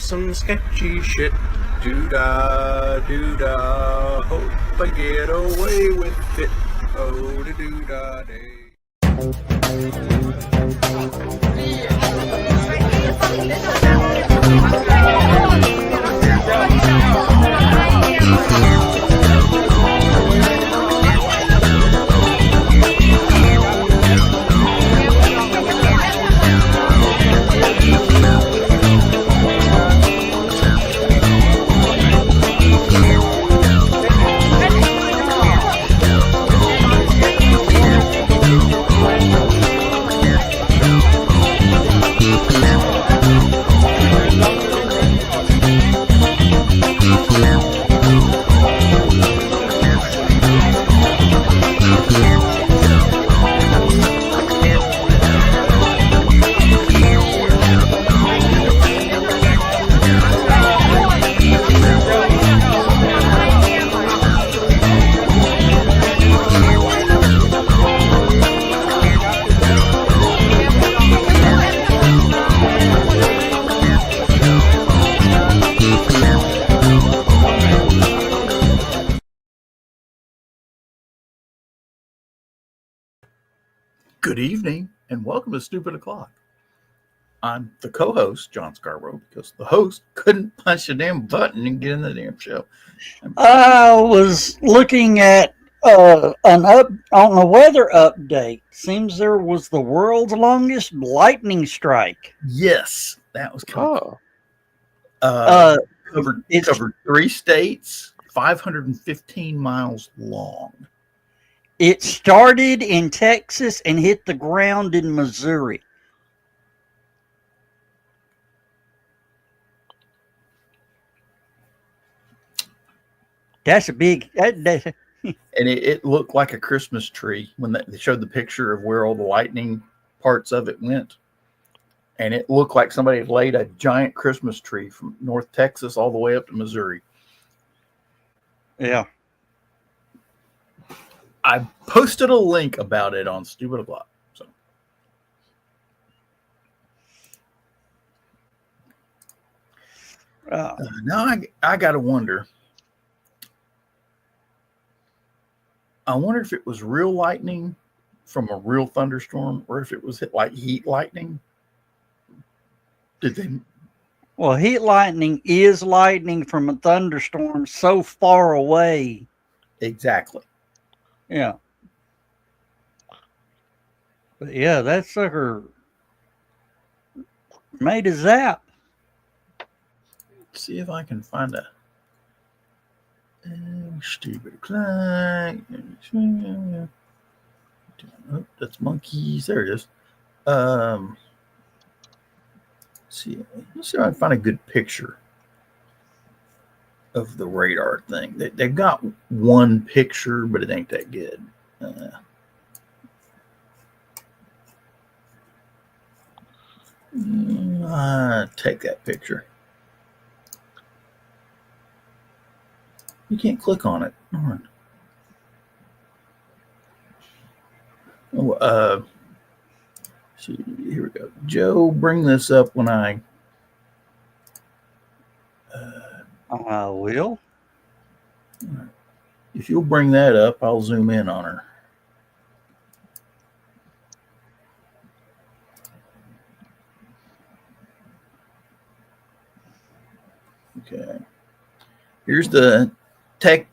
some sketchy shit. Doo-dah, doo-dah, hope I get away with it. Oh, the doo-dah day. Good evening and welcome to Stupid O'Clock. I'm the co-host, John Scarborough, because the host couldn't punch the damn button and get in the damn show. I was looking at on the weather update. Seems there was the world's longest lightning strike. Yes, that was cool. Covered 3 states, 515 miles long. It started in Texas and hit the ground in Missouri. That's a big. And it looked like a Christmas tree when they showed the picture of where all the lightning parts of it went. And it looked like somebody had laid a giant Christmas tree from North Texas all the way up to Missouri. Yeah. I posted a link about it on Stupid O'Clock. So. Now I got to wonder. I wonder if it was real lightning from a real thunderstorm or if it was like heat lightning. Did they? Well, heat lightning is lightning from a thunderstorm so far away. Exactly. Yeah. But yeah, that sucker made a zap. Let's see if I can find a stupid clock. Oh, that's monkeys. There it is. Let's see if I can find a good picture of the radar thing. They've got one picture, but it ain't that good. Take that picture. You can't click on it. All right. See, here we go. Joe, bring this up when I. I will. If you'll bring that up, I'll zoom in on her. Okay. Here's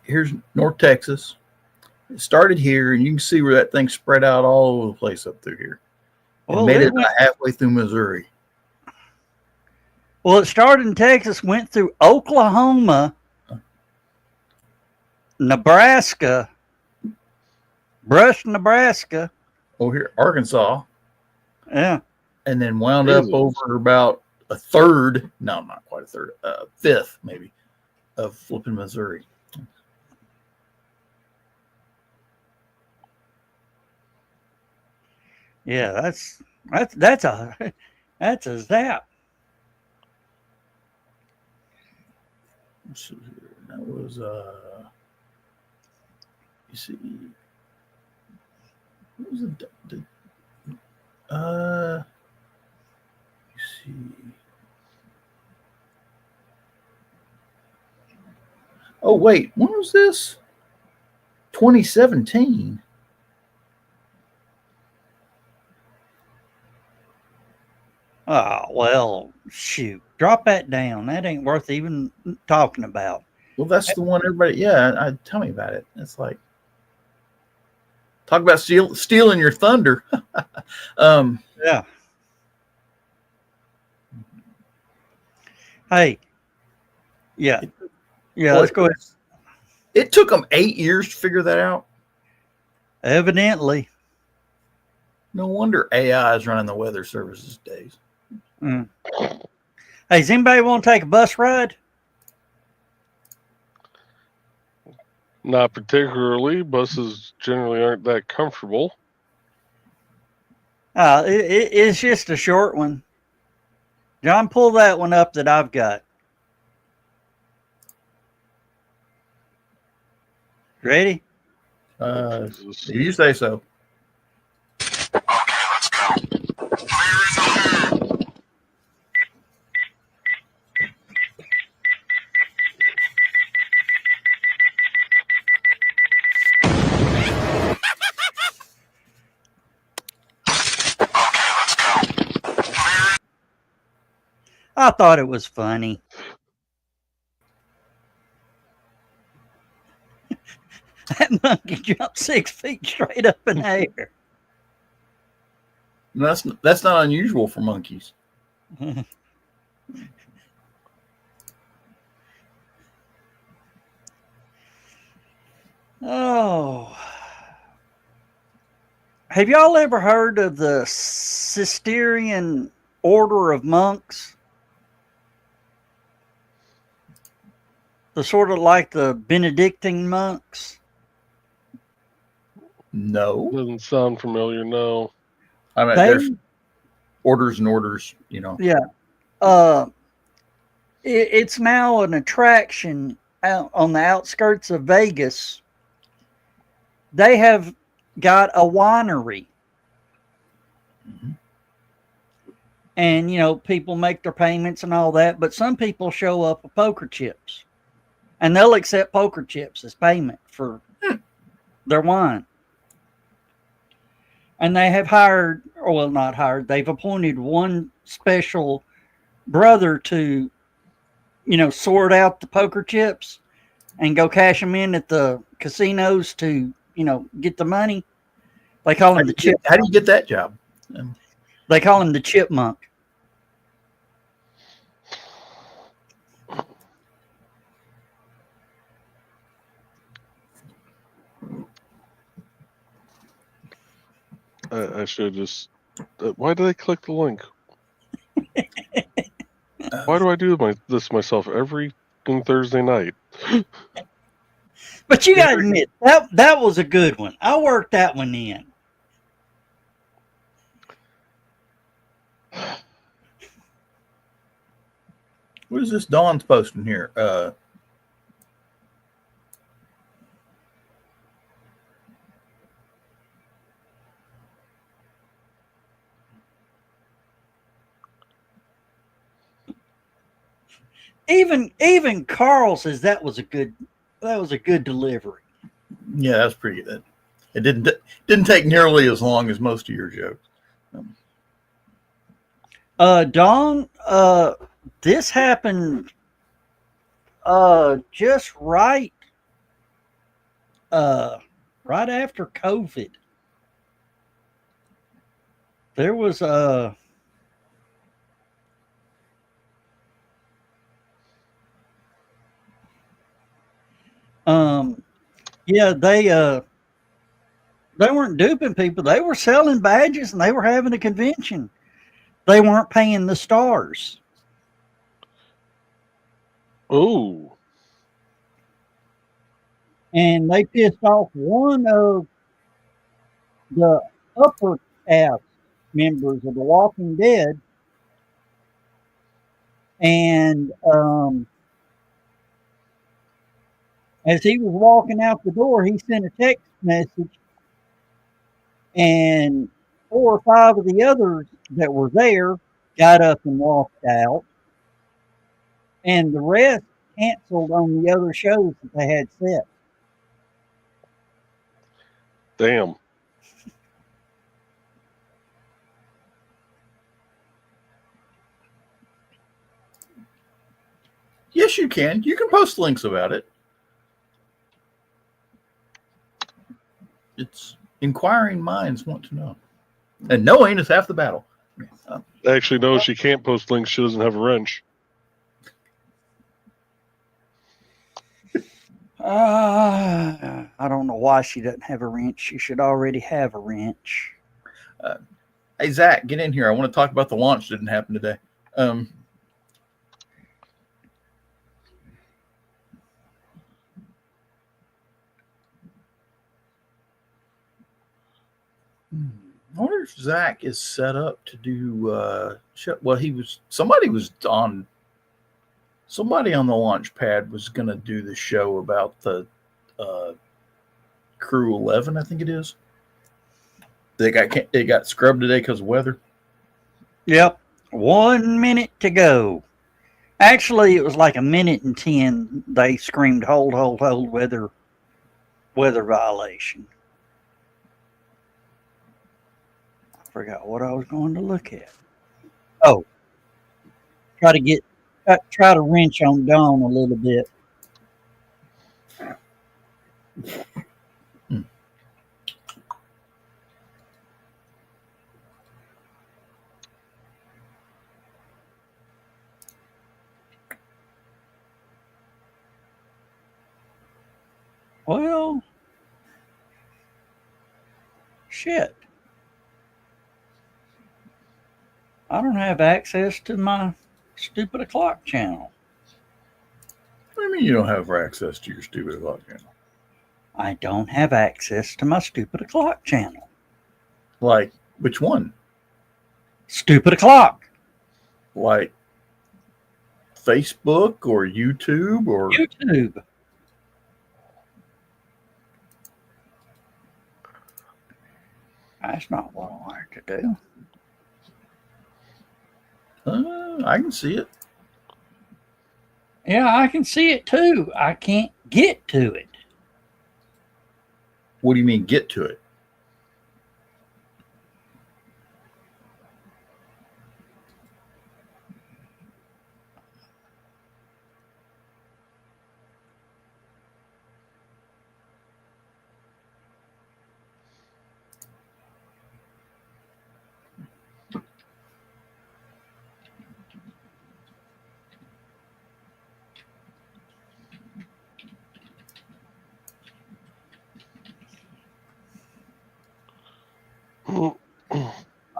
here's North Texas. It started here, and you can see where that thing spread out all over the place up through here. It made it about halfway through Missouri. Well, it started in Texas, went through Oklahoma, Nebraska, Nebraska. Oh, here, Arkansas. Yeah. And then wound up over about a third, no, not quite a third, fifth maybe, of flipping Missouri. Yeah, that's a zap. That was you see, what was the you see, Oh wait, when was this? 2017. Oh, well, shoot. Drop that down. That ain't worth even talking about. Well, that's the one everybody. Yeah, tell me about it. It's like talk about stealing your thunder. Yeah. Hey. Yeah. Yeah, let's go ahead. It took them 8 years to figure that out. Evidently. No wonder AI is running the weather service these days. Mm. Hey, does anybody want to take a bus ride? Not particularly. Buses generally aren't that comfortable. It's just a short one. John, pull that one up that I've got. Ready? If you say so. Okay, let's go. Clear in the air. Okay, let's go. Clear. I thought it was funny. That monkey jumped 6 feet straight up in the air. That's not unusual for monkeys. Oh. Have y'all ever heard of the Cistercian order of monks? The sort of like the Benedictine monks? No. Doesn't sound familiar, no. I mean, there's orders and orders, you know. Yeah. It's now an attraction out on the outskirts of Vegas. They have got a winery. Mm-hmm. And, you know, people make their payments and all that, but some people show up with poker chips. And they'll accept poker chips as payment for their wine. And they have hired, or well, not hired, they've appointed one special brother to, you know, sort out the poker chips and go cash them in at the casinos to, you know, get the money. They call him the chip. How do you get that job? They call him the chipmunk. I should just. Why did I click the link? Why do I do this myself every Thursday night? But you got to admit, that was a good one. I worked that one in. What is this Dawn's posting here? Even Carl says that was a good delivery. Yeah, that's pretty good. It didn't take nearly as long as most of your jokes. Dawn, this happened just right after COVID. There was yeah, they weren't duping people. They were selling badges and they were having a convention. They weren't paying the stars. Oh. And they pissed off one of the upper cast members of The Walking Dead. And as he was walking out the door, he sent a text message. And 4 or 5 of the others that were there got up and walked out. And the rest canceled on the other shows that they had set. Damn. Yes, you can. You can post links about it. It's inquiring minds want to know. And knowing is half the battle. Actually, no, she can't post links. She doesn't have a wrench. I don't know why she doesn't have a wrench. She should already have a wrench. Hey, Zach, get in here. I want to talk about the launch that didn't happen today. I wonder if Zach is set up to do well, somebody on the launch pad was going to do the show about the Crew 11, I think it is. They got scrubbed today because of weather. Yep. 1 minute to go. Actually, it was like a minute and 10. They screamed, hold, weather violation. I forgot what I was going to look at. Oh. Try to wrench on Dawn a little bit. Well, shit. I don't have access to my stupid o'clock channel. What do you mean you don't have access to your stupid o'clock channel? I don't have access to my stupid o'clock channel. Like, which one? Stupid o'clock. Like Facebook or YouTube or YouTube. That's not what I like to do. I can see it. Yeah, I can see it too. I can't get to it. What do you mean get to it?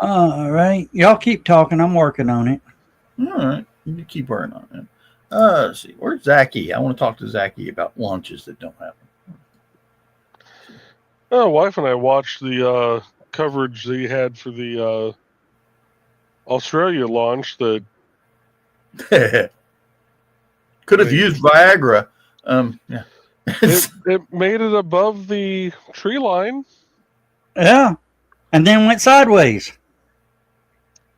All right. Y'all keep talking. I'm working on it. All right. You keep working on it. Let's see. Where's Zachy? I want to talk to Zachy about launches that don't happen. My wife and I watched the coverage they had for the Australia launch. That Could have used Viagra. Yeah. it made it above the tree line. Yeah. And then went sideways.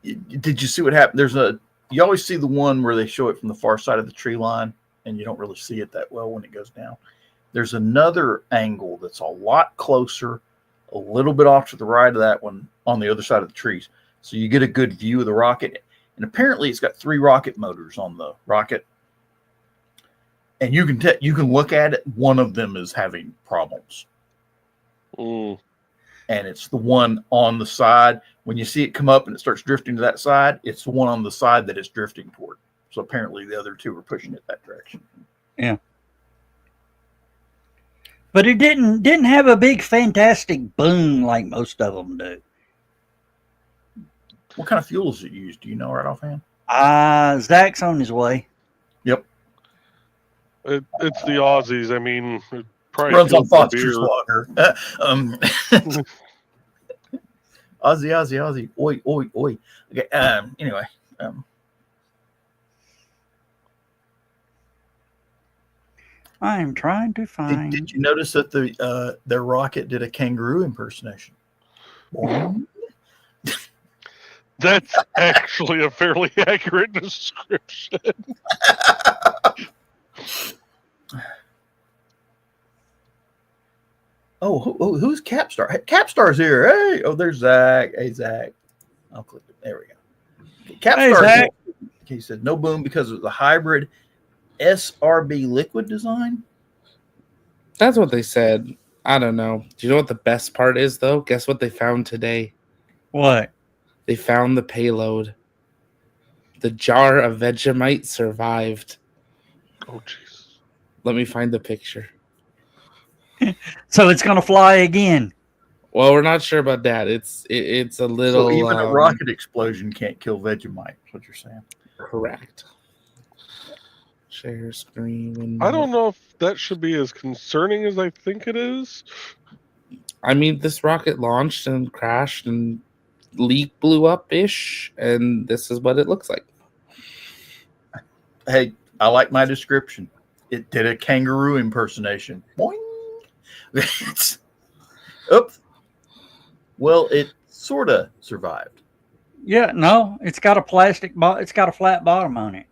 Did you see what happened? You always see the one where they show it from the far side of the tree line, and you don't really see it that well when it goes down. There's another angle that's a lot closer, a little bit off to the right of that one on the other side of the trees. So you get a good view of the rocket. And apparently it's got 3 rocket motors on the rocket. And you can look at it. One of them is having problems. Mm. And it's the one on the side. When you see it come up and it starts drifting to that side, it's the one on the side that it's drifting toward. So apparently the other 2 are pushing it that direction. Yeah. But it didn't have a big fantastic boom like most of them do. What kind of fuel is it used? Do you know right offhand? Zach's on his way. Yep. It's the Aussies. I mean, it probably Runs on fills the Foster's beer. water. Aussie. Oi. Okay. Anyway. I am trying to find. Did you notice that their rocket did a kangaroo impersonation? That's actually a fairly accurate description. Who's Capstar? Hey, Capstar's here. Hey, there's Zach. Hey, Zach. I'll click it. There we go. Okay, Hey, Capstar. Zach. He said no boom because of the hybrid SRB liquid design. That's what they said. I don't know. Do you know what the best part is, though? Guess what they found today? What? They found the payload. The jar of Vegemite survived. Oh, jeez. Let me find the picture. So it's going to fly again. Well, we're not sure about that. It's a little. So even a rocket explosion can't kill Vegemite. Is what you're saying? Correct. Share screen. Window. I don't know if that should be as concerning as I think it is. I mean, this rocket launched and crashed and leak blew up ish, and this is what it looks like. Hey, I like my description. It did a kangaroo impersonation. Boing. Oops. Well, it sort of survived. Yeah, no, it's got a plastic. It's got a flat bottom on it.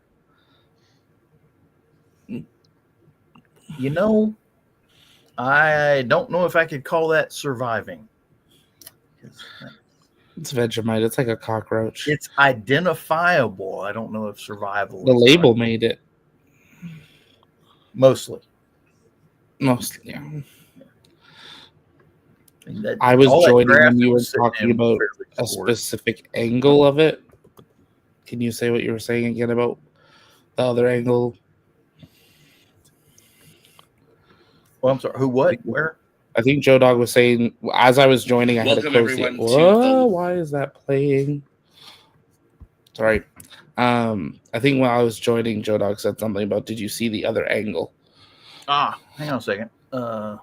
You know, I don't know if I could call that surviving. It's Vegemite. It's like a cockroach. It's identifiable. I don't know if survival. The is label right. made it. Mostly. Mostly, yeah. That, I was all that joining graphic when you were was sitting talking in about fairly a scored. specific angle of it. Can you say what you were saying again about the other angle? Well, I'm sorry. Who? What? Where? I think Joe Dog was saying as I was joining, I had to Welcome close it. everyone to Whoa, why is that playing? Sorry. I think when I was joining, Joe Dog said something about, did you see the other angle? Hang on a second. I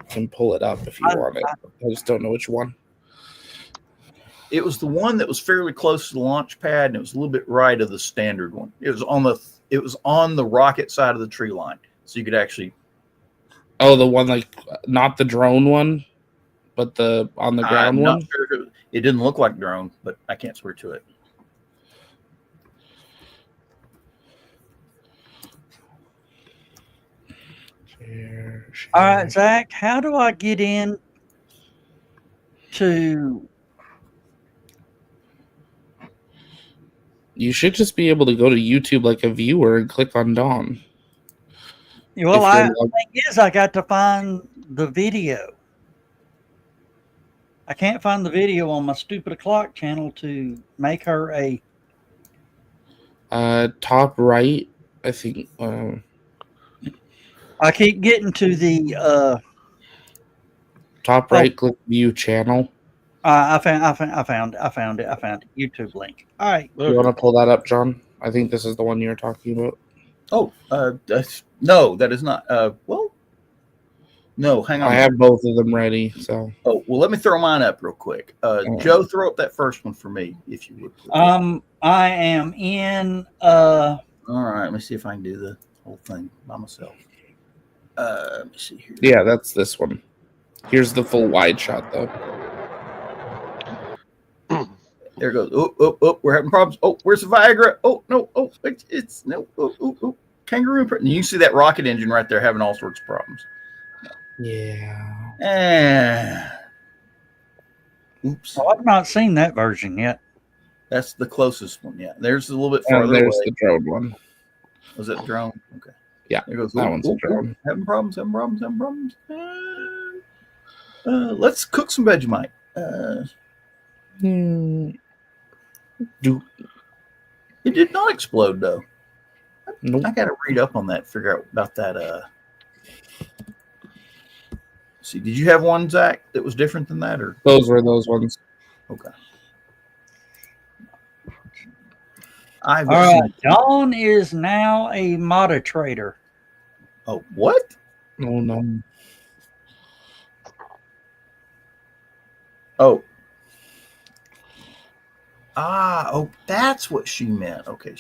can pull it up if you want it. I just don't know which one. It was the one that was fairly close to the launch pad, and it was a little bit right of the standard one. It was on the rocket side of the tree line, so you could actually. Oh, the one like not the drone one, but the on the ground I'm one. not sure it didn't look like drone, but I can't swear to it. Share. All right, Zach, how do I get in to? You should just be able to go to YouTube like a viewer and click on Dawn. Well, the thing is, I got to find the video. I can't find the video on my stupid o'clock channel to make her a. Top right, I think. I keep getting to the. Top right, click view channel. I found it. YouTube link. All right. You want to pull that up, John? I think this is the one you're talking about. Oh, no, that is not. Well, no, hang on. I have both of them ready. So. Oh, well, let me throw mine up real quick. Joe, throw up that first one for me, if you would. Please. I am in. All right, let me see if I can do the whole thing by myself. Let me see here. Yeah, that's this one. Here's the full wide shot, though. There it goes. Oh, we're having problems. Oh, where's the Viagra? Oh, no. Oh, it's no. Oh. Kangaroo. You can see that rocket engine right there having all sorts of problems. Yeah. Oops. Oh, I've not seen that version yet. That's the closest one. Yeah. There's a little bit And farther there's away. the drone one. Was it the drone? Okay. Yeah. There goes. That one's a drone. Having problems. Let's cook some Vegemite. It did not explode though. Nope. I gotta read up on that. Figure out about that. See, did you have one, Zach, that was different than that, or Those were those ones. okay? All right. Dawn is now a moderator. Oh, what? Oh no. Oh. Oh, that's what she meant. Okay,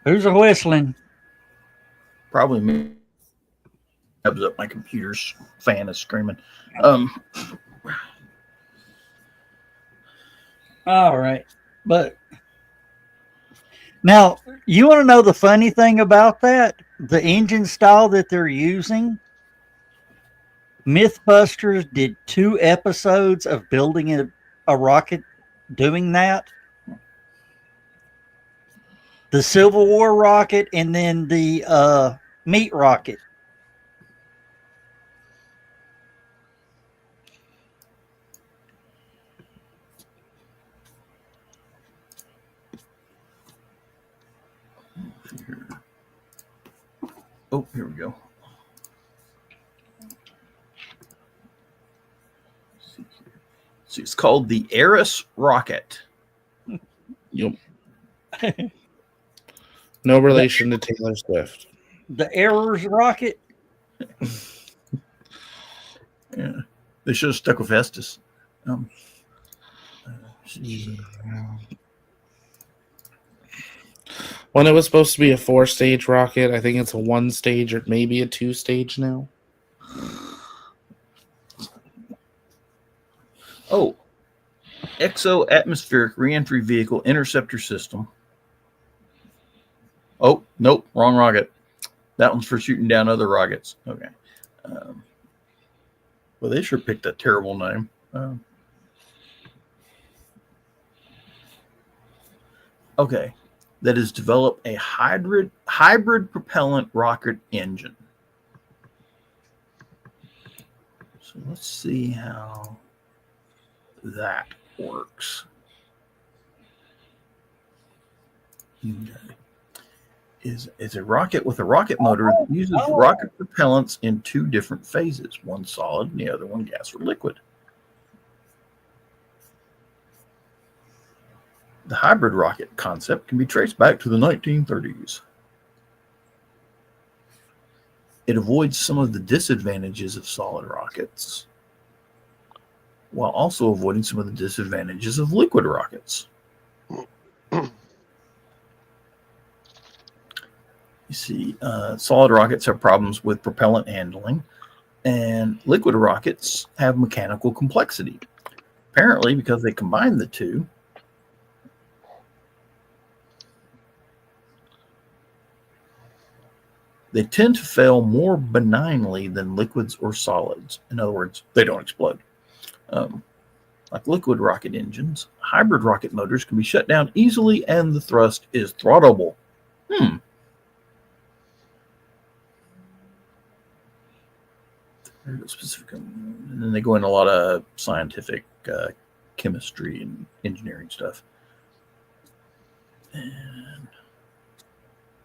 Who's a whistling? probably me. Up my computer's fan is screaming. All right, but Now, you want to know the funny thing about that? The engine style that they're using, Mythbusters did 2 episodes of building a rocket doing that. The Civil War rocket and then the meat rocket. Oh, here we go. So it's called the Eris rocket. Yep. No relation to Taylor Swift. The Errors rocket. Yeah, they should have stuck with Estes. Yeah. When it was supposed to be a 4-stage rocket, I think it's a 1-stage or maybe a 2-stage now. Oh, exo-atmospheric reentry vehicle interceptor system. Oh, nope, wrong rocket. That one's for shooting down other rockets. Okay. Well, they sure picked a terrible name. Okay. That has developed a hybrid propellant rocket engine. So let's see how that works. Is a rocket with a rocket motor that uses rocket propellants in 2 different phases, one solid and the other one gas or liquid. The hybrid rocket concept can be traced back to the 1930s. It avoids some of the disadvantages of solid rockets, while also avoiding some of the disadvantages of liquid rockets. You see, solid rockets have problems with propellant handling, and liquid rockets have mechanical complexity. Apparently, because they combine the two, they tend to fail more benignly than liquids or solids. In other words, they don't explode. Like liquid rocket engines, hybrid rocket motors can be shut down easily and the thrust is throttleable. Specific, and then they go into a lot of scientific chemistry and engineering stuff. And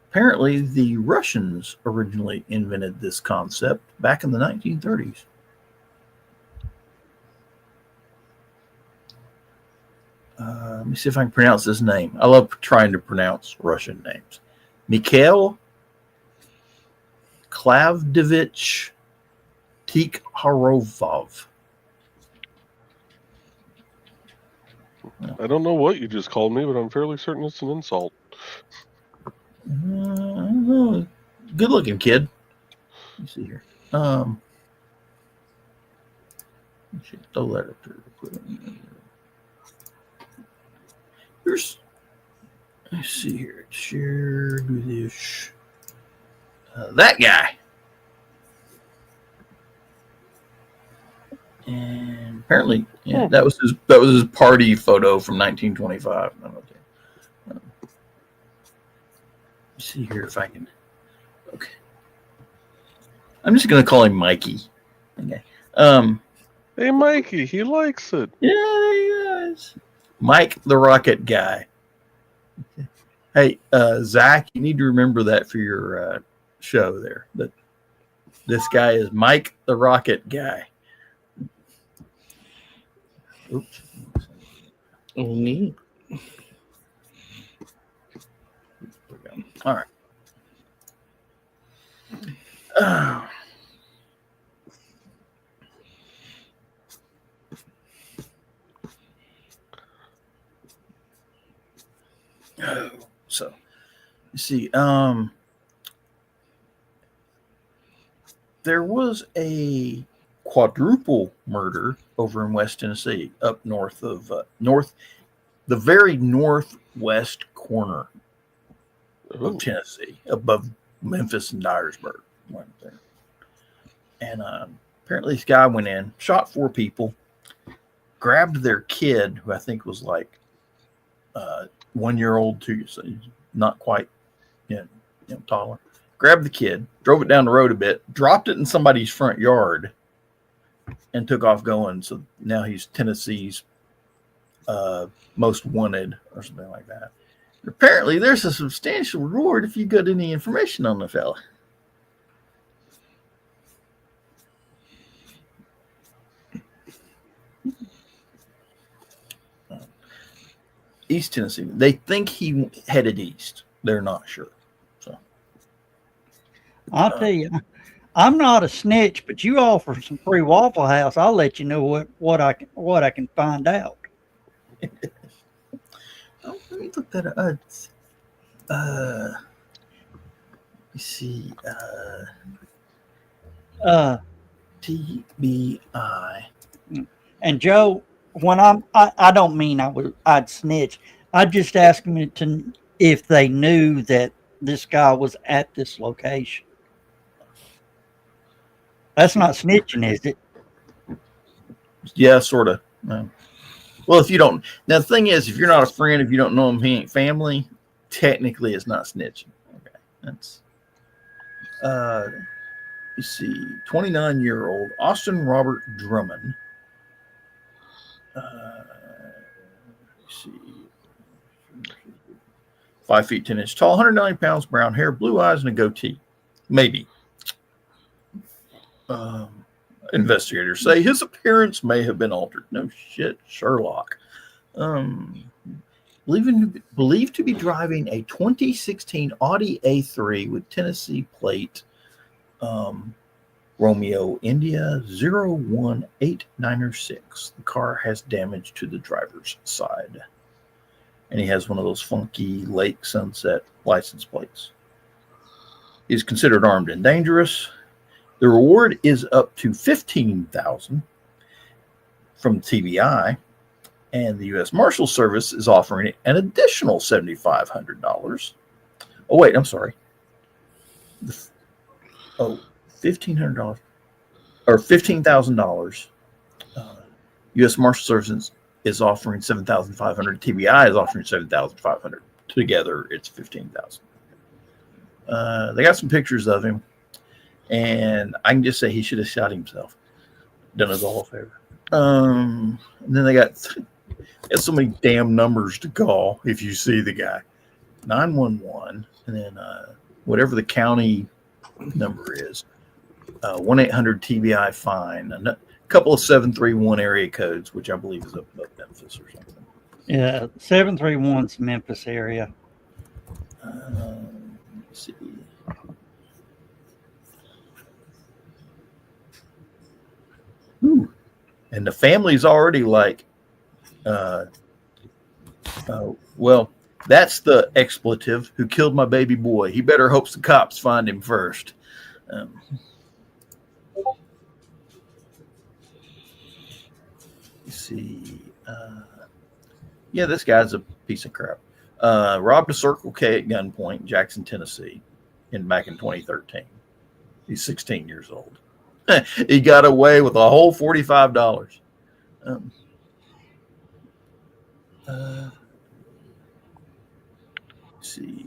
apparently, the Russians originally invented this concept back in the 1930s. Let me see if I can pronounce his name. I love trying to pronounce Russian names. Mikhail Klavdevich Tikharovov. I don't know what you just called me, but I'm fairly certain it's an insult. I don't know. Good looking kid. Let me see here. Throw that up there. Here's. Let's see here. Share this. That guy. And apparently, yeah, that was his party photo from 1925. Let's see here if I can. Okay, I'm just gonna call him Mikey. Okay. Hey, Mikey, he likes it. Yeah, he does. Mike, the rocket guy. Okay. Hey, Zach, you need to remember that for your show there. That this guy is Mike, the rocket guy. Oops. Oh, neat. All right. So you see, there was a quadruple murder over in West Tennessee, up north of the very northwest corner Ooh. of Tennessee, above Memphis and Dyersburg. Went there. And apparently this guy went in, shot 4 people, grabbed their kid, who I think was like 1 year old, 2, so he's not quite taller. Grabbed the kid, drove it down the road a bit, dropped it in somebody's front yard, and took off going. So now he's Tennessee's most wanted or something like that. Apparently, there's a substantial reward if you got any information on the fella. East Tennessee. They think he headed east. They're not sure. So I'll tell you, I'm not a snitch, but you offer some free Waffle House, I'll let you know what I can find out. let me look that up. Let me see. TBI. And Joe, when I don't mean I'd snitch. I'd just ask them if they knew that this guy was at this location. That's not snitching, is it? Yeah, sort of. Well, if you don't. Now, the thing is, if you're not a friend, if you don't know him, he ain't family, technically it's not snitching. Okay. That's. You see, 29-year-old Austin Robert Drummond. See, 5 feet 10 inches tall, 190 pounds, brown hair, blue eyes, and a goatee. Maybe. Investigators say his appearance may have been altered. No shit, Sherlock. Believed to be driving a 2016 Audi A3 with Tennessee plate Romeo India 018906. The car has damage to the driver's side. And he has one of those funky Lake Sunset license plates. He's considered armed and dangerous. The reward is up to $15,000 from TBI. And the U.S. Marshal Service is offering an additional $7,500. Oh, wait, I'm sorry. $1,500 or $15,000. U.S. Marshal Service is offering $7,500. TBI is offering $7,500. Together, it's $15,000. They got some pictures of him, and I can just say he should have shot himself. Done us all a favor. And then they got so many damn numbers to call if you see the guy. 911, and then whatever the county number is. 1-800 TBI fine. A couple of 731 area codes, which I believe is up Memphis or something. Yeah, 731's Memphis area. Let's see. Ooh. And the family's already like, well, that's the expletive who killed my baby boy. He better hopes the cops find him first. Let's see. Yeah, this guy's a piece of crap. Robbed a Circle K at gunpoint in Jackson, Tennessee, back in 2013. He's 16 years old. He got away with a whole $45. Let's see.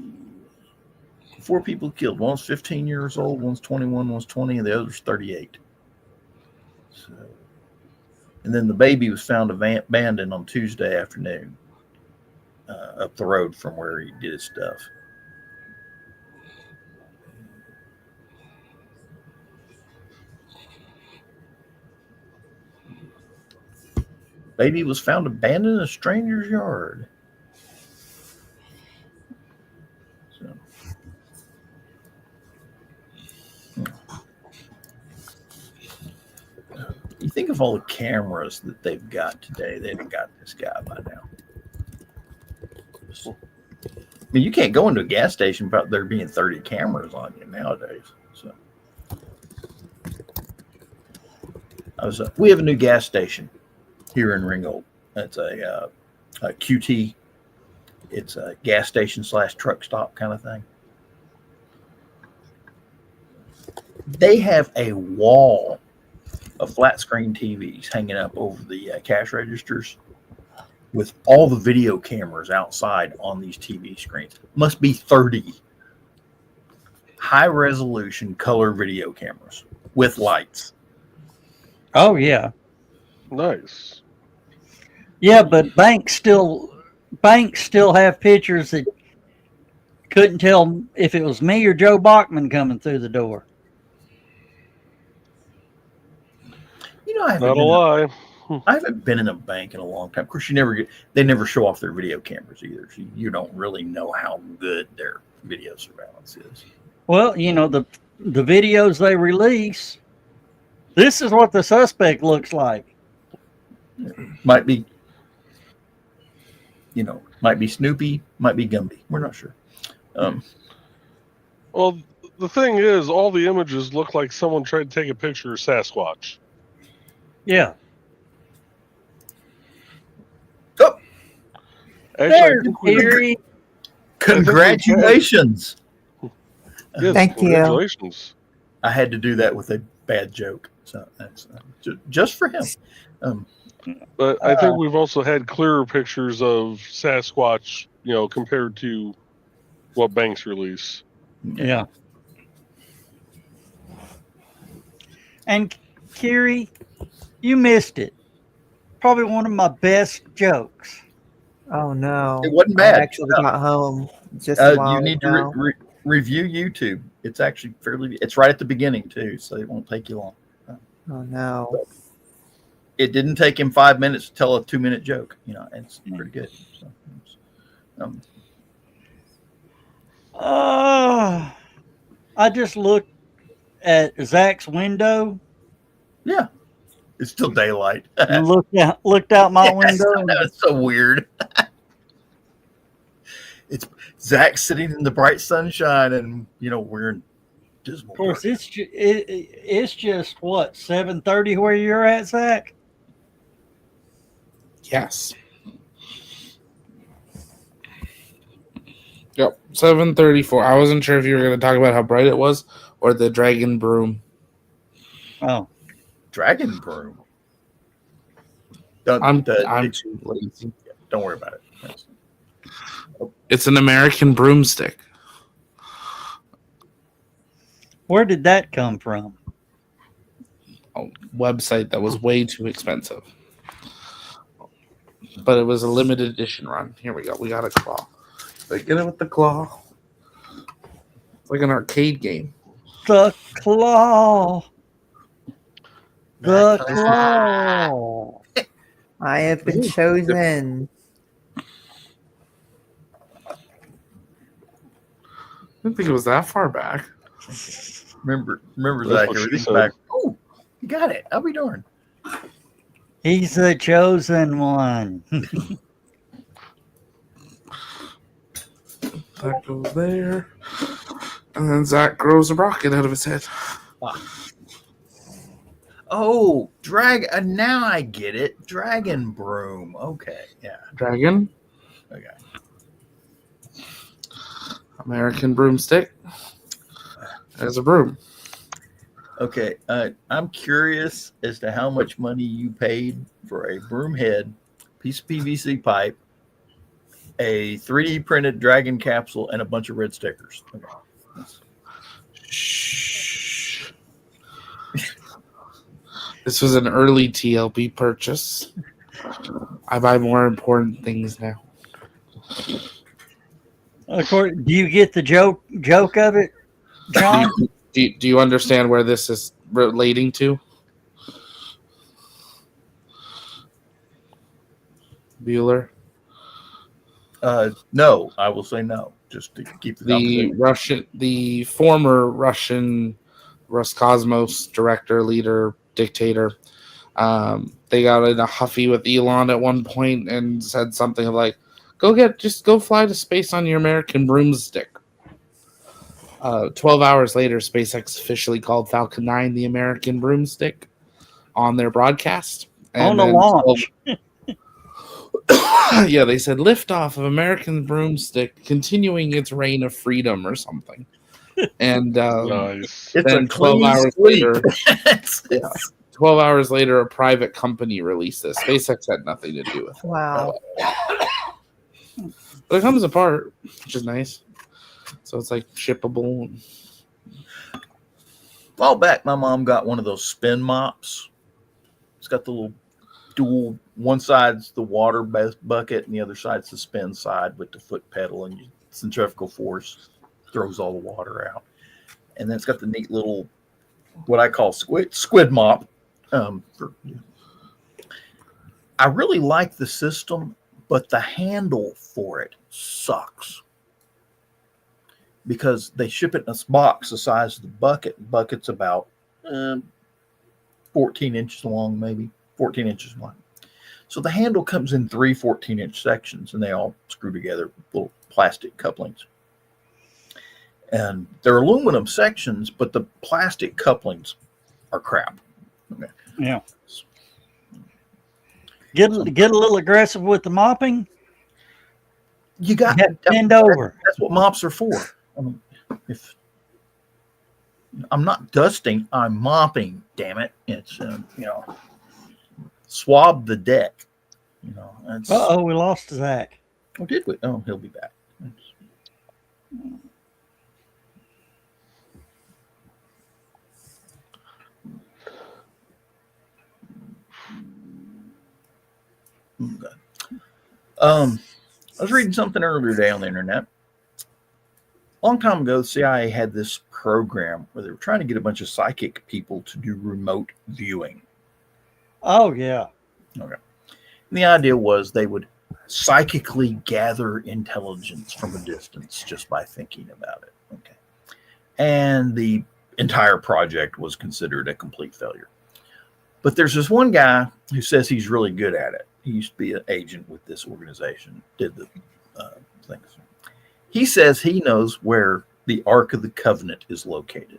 4 people killed. One's 15 years old, one's 21, one's 20, and the other's 38. So, and then the baby was found abandoned on Tuesday afternoon up the road from where he did his stuff. Baby was found abandoned in a stranger's yard. So, you think of all the cameras that they've got today, they'd have got this guy by now. I mean, you can't go into a gas station without there being 30 cameras on you nowadays. So, we have a new gas station here in Ringgold. It's a QT. It's a gas station / truck stop kind of thing. They have a wall of flat screen TVs hanging up over the cash registers with all the video cameras outside on these TV screens. Must be 30 high resolution color video cameras with lights. Oh yeah, Nice. yeah. But banks still have pictures that couldn't tell if it was me or Joe Bachman coming through the door. You know, Not a lie. I haven't been in a bank in a long time. Of course, they never show off their video cameras either. So you don't really know how good their video surveillance is. Well, you know, the videos they release, this is what the suspect looks like. Might be, might be Snoopy, might be Gumby. We're not sure. Well, the thing is, all the images look like someone tried to take a picture of Sasquatch. Yeah. Oh, Actually, I There's think we- Gary. congratulations. yes, Thank you. congratulations. I had to do that with a bad joke. So that's just for him. But I think we've also had clearer pictures of Sasquatch, compared to what banks release. Yeah. And Kiri, you missed it. Probably one of my best jokes. Oh no. It wasn't I bad. actually No. got home just a while You need ago. to review YouTube. It's actually it's right at the beginning too, so it won't take you long. Oh no. It didn't take him 5 minutes to tell a 2-minute joke. It's pretty good. So, I just looked at Zach's window yeah, it's still daylight. and looked out my window. And That's so weird. It's Zach sitting in the bright sunshine, and wearing dismal. of course, it's just what 7:30 where you're at, Zach. Yes. Yep. 7:34. I wasn't sure if you were going to talk about how bright it was or the dragon broom. Oh, Dragon broom. Don't, I'm too lazy. don't worry about it. That's- It's an American broomstick. where did that come from? A website that was way too expensive. But it was a limited edition run. Here we go. We got a claw. Like, get it with the claw. It's like an arcade game. The claw. The claw. I have been chosen. I didn't think it was that far back. Remember, That's Zach, what she everything's said. back. Oh, you got it. I'll be darned. He's the chosen one. That goes there. And then Zach grows a rocket out of his head. Oh, now I get it. Dragon broom. Okay, yeah. Dragon. Okay. American broomstick. As a broom. Okay, I'm curious as to how much money you paid for a broom head, piece of PVC pipe, a 3D printed dragon capsule, and a bunch of red stickers. Okay. Shh. This was an early TLP purchase. I buy more important things now. Of course, do you get the joke of it, John? Do you understand where this is relating to? Bueller? No, I will say no, just to keep the conversation. The former Russian Roscosmos director, leader, dictator, they got in a huffy with Elon at one point and said something like, just go fly to space on your American broomstick. 12 hours later, SpaceX officially called Falcon 9 the American broomstick on their broadcast. On the launch. Yeah, they said liftoff of American broomstick, continuing its reign of freedom or something. And Nice. It's then a 12 clean hours sweep. later, It's- 12 hours later, a private company released this. SpaceX had nothing to do with it. Wow. But it comes apart, which is nice. So it's like shippable. A while back, my mom got one of those spin mops. It's got the little dual, one side's the water bucket and the other side's the spin side with the foot pedal, and centrifugal force throws all the water out. And then it's got the neat little, what I call squid mop. I really like the system, but the handle for it sucks. Because they ship it in a box the size of the bucket. The bucket's about 14 inches long, maybe 14 inches wide. So the handle comes in 3 14-inch sections, and they all screw together with little plastic couplings. And they're aluminum sections, but the plastic couplings are crap. Okay. Yeah. Get a little aggressive with the mopping. You got You have to bend over. That's what mops are for. I mean, if I'm not dusting, I'm mopping. Damn it! It's swab the deck. Uh-oh, we lost Zach. Oh, did we? Oh, he'll be back. Okay. I was reading something earlier today on the internet. A long time ago, the CIA had this program where they were trying to get a bunch of psychic people to do remote viewing. Oh, yeah. Okay. And the idea was they would psychically gather intelligence from a distance just by thinking about it. Okay. And the entire project was considered a complete failure. But there's this one guy who says he's really good at it. He used to be an agent with this organization, did the things. He says he knows where the Ark of the Covenant is located.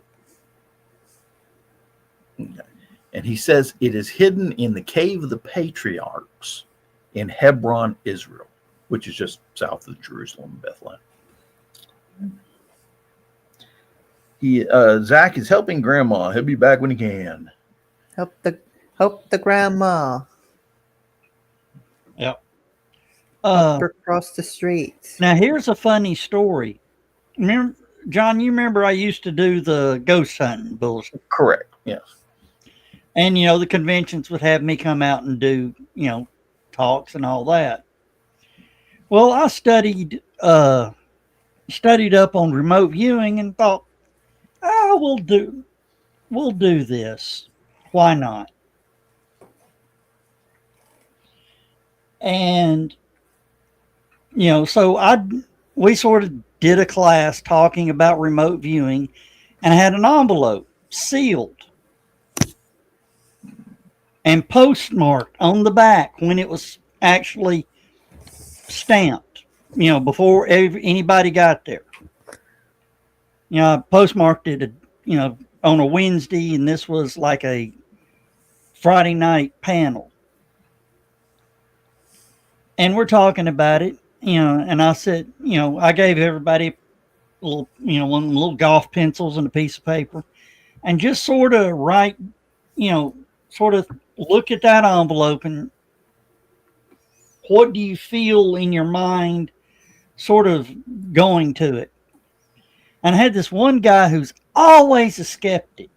Okay. And he says it is hidden in the Cave of the Patriarchs in Hebron, Israel, which is just south of Jerusalem, Bethlehem. Zach is helping Grandma. He'll be back when he can. Help the grandma. Yep. Help her across the street. Now, here's a funny story. Remember, John, you remember I used to do the ghost hunting bullshit. Correct. Yes. And, the conventions would have me come out and do, talks and all that. Well, I studied up on remote viewing and thought, we'll do this. Why not? And, so we sort of did a class talking about remote viewing, and I had an envelope sealed and postmarked on the back when it was actually stamped, before anybody got there. I postmarked it, on a Wednesday, and this was like a Friday night panel. And we're talking about it, and I said, I gave everybody a little, one little golf pencils and a piece of paper, and just sort of write, sort of look at that envelope and what do you feel in your mind sort of going to it. And I had this one guy who's always a skeptic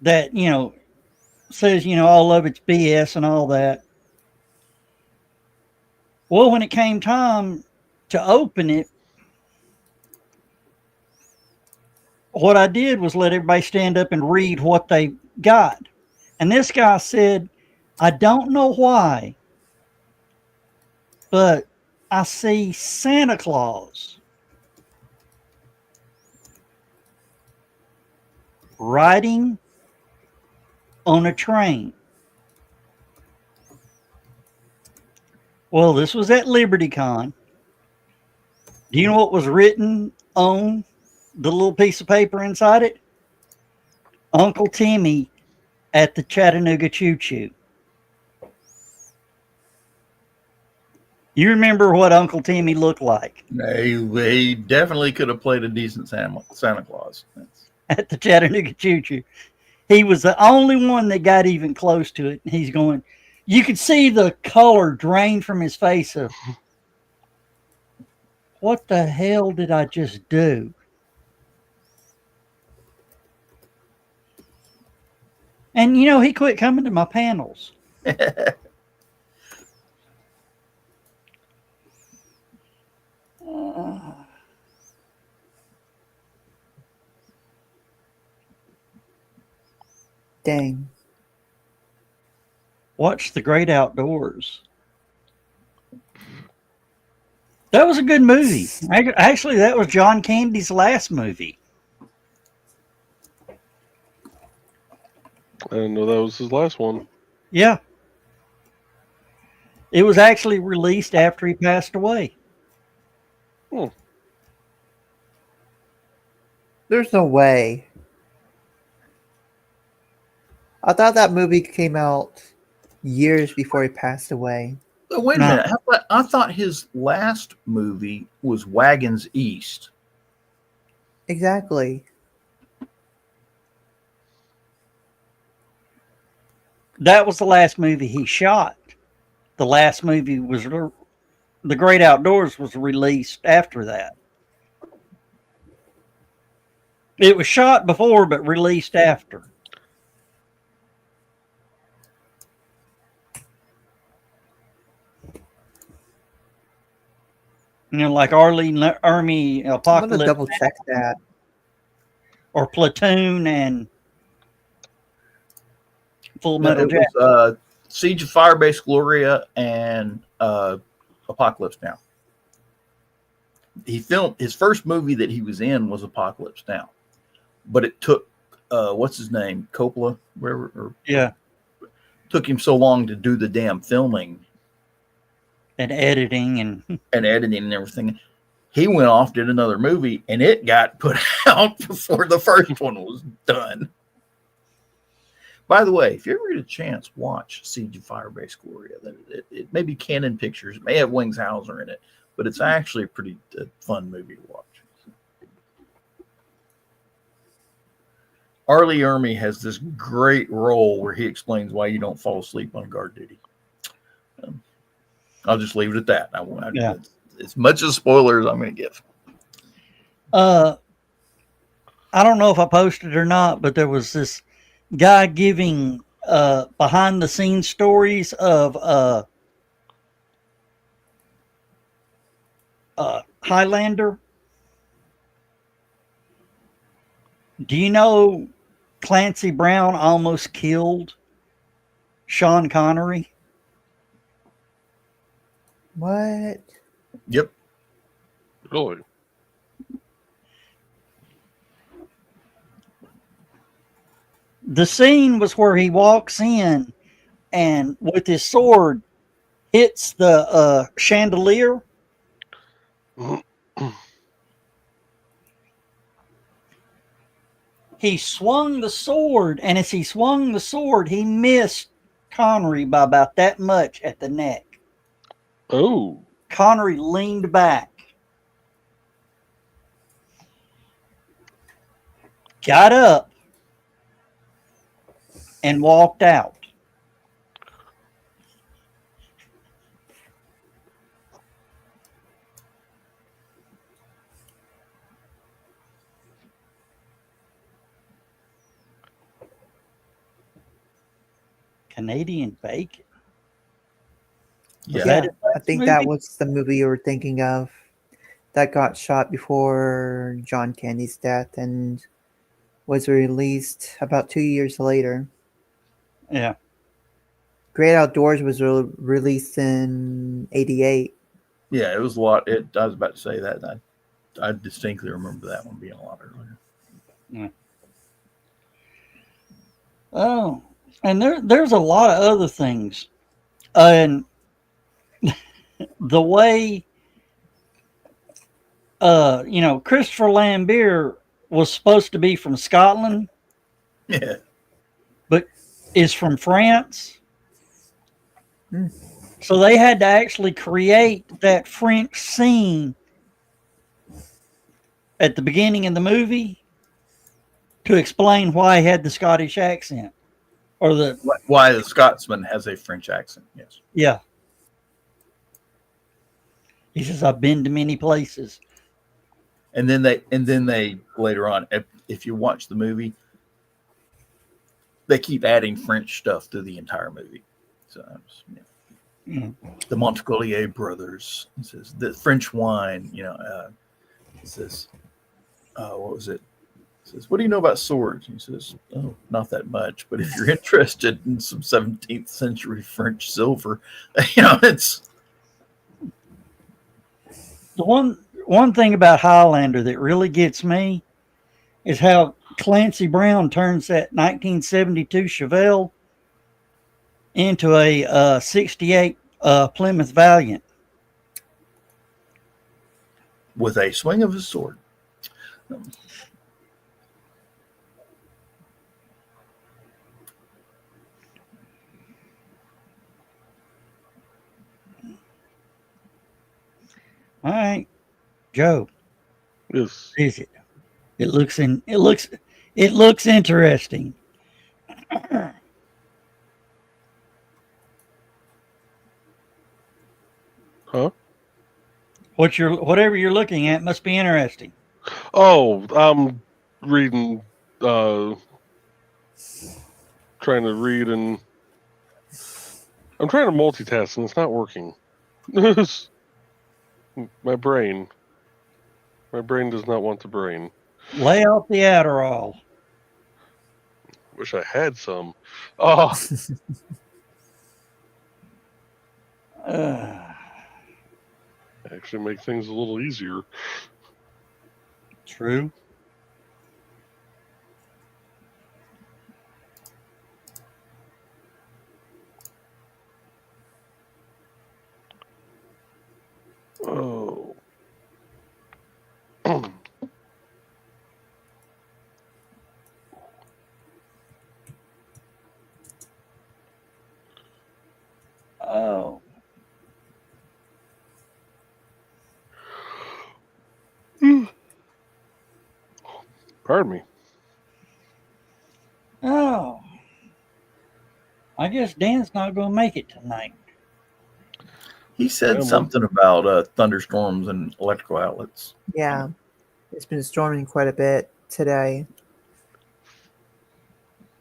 that, says, all of it's BS and all that. Well, when it came time to open it, what I did was let everybody stand up and read what they got. And this guy said, I don't know why, but I see Santa Claus riding on a train. Well, this was at LibertyCon. Do you know what was written on the little piece of paper inside it? Uncle Timmy at the Chattanooga Choo Choo. You remember what Uncle Timmy looked like He definitely could have played a decent Santa Claus. at the Chattanooga Choo Choo. He was the only one that got even close to it. He's going, you could see the color drain from his face of, what the hell did I just do? And, he quit coming to my panels. Dang. Watch The Great Outdoors. That was a good movie. Actually, that was John Candy's last movie. I didn't know that was his last one. Yeah. It was actually released after he passed away. There's no way. I thought that movie came out years before he passed away. Wait a No. minute. I thought his last movie was Wagons East. Exactly. That was the last movie he shot. The last movie was The Great Outdoors was released after that. It was shot before but released after. Like Arlie Army I'm Apocalypse gonna double check that. or Platoon and Full No, Metal it Jacket. was Siege of Firebase Gloria and Apocalypse Now. He filmed his first movie that he was in was Apocalypse Now, but it took what's his name, Coppola, Yeah. took him so long to do the damn filming And editing and editing and everything. He went off, did another movie, and it got put out before the first one was done. By the way, if you ever get a chance, watch Siege of Firebase Gloria. It may be Canon Pictures. It may have Wings Hauser in it, but it's actually a pretty fun movie to watch. Arlie Ermy has this great role where he explains why you don't fall asleep on guard duty. I'll just leave it at that. Yeah. As much as spoilers I'm going to give. I don't know if I posted or not, but there was this guy giving behind the scenes stories of Highlander. Do you know Clancy Brown almost killed Sean Connery? What? Yep. Really? The scene was where he walks in and with his sword hits the chandelier. He swung the sword, and as he swung the sword, he missed Connery by about that much at the neck. Oh. Connery leaned back, got up, and walked out. Canadian Bacon. Yeah. Yeah, that I think movie? that was the movie you were thinking of. That got shot before John Candy's death and was released about 2 years later. Yeah. Great Outdoors was released in '88. Yeah, it was a lot. I was about to say that. I distinctly remember that one being a lot earlier. Yeah. Oh, and there's a lot of other things. And the way, Christopher Lambert was supposed to be from Scotland, Yeah. but is from France. Hmm. So they had to actually create that French scene at the beginning of the movie to explain why he had the Scottish accent. Or the Why the Scotsman has a French accent? Yes. yeah. He says, I've been to many places. And then they later on, if you watch the movie, they keep adding French stuff through the entire movie. So the Montgolfier brothers. He says the French wine. He says, what was it? He says, what do you know about swords? He says, oh, not that much. But if you're interested in some 17th century French silver, it's The one thing about Highlander that really gets me is how Clancy Brown turns that 1972 Chevelle into a 68 Plymouth Valiant. with a swing of his sword. All right, Joe, Yes. what is it? It looks interesting. Huh? Whatever you're looking at must be interesting. Oh, I'm reading, trying to read, and I'm trying to multitask, and it's not working. My brain does not want the brain. Lay off the Adderall. Wish I had some. Oh, actually make things a little easier. True. Oh. Oh. Pardon me. Oh. I guess Dan's not going to make it tonight. He said Yeah, something about thunderstorms and electrical outlets. Yeah, it's been storming quite a bit today.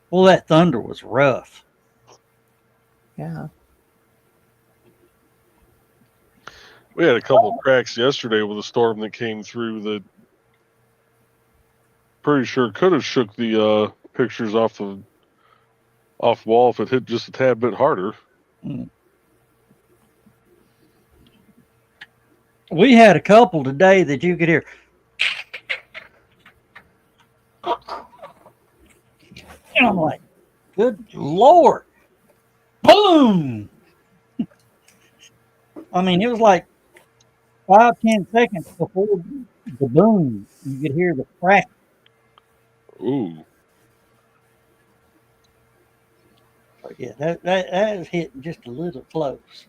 Well, that thunder was rough. Yeah. We had a couple of cracks yesterday with a storm that came through that pretty sure could have shook the pictures off the wall if it hit just a tad bit harder. We had a couple today that you could hear. And I'm like, good Lord. Boom. I mean, it was like 5-10 seconds before the boom. You could hear the crack. Ooh. But yeah, that is hitting just a little close.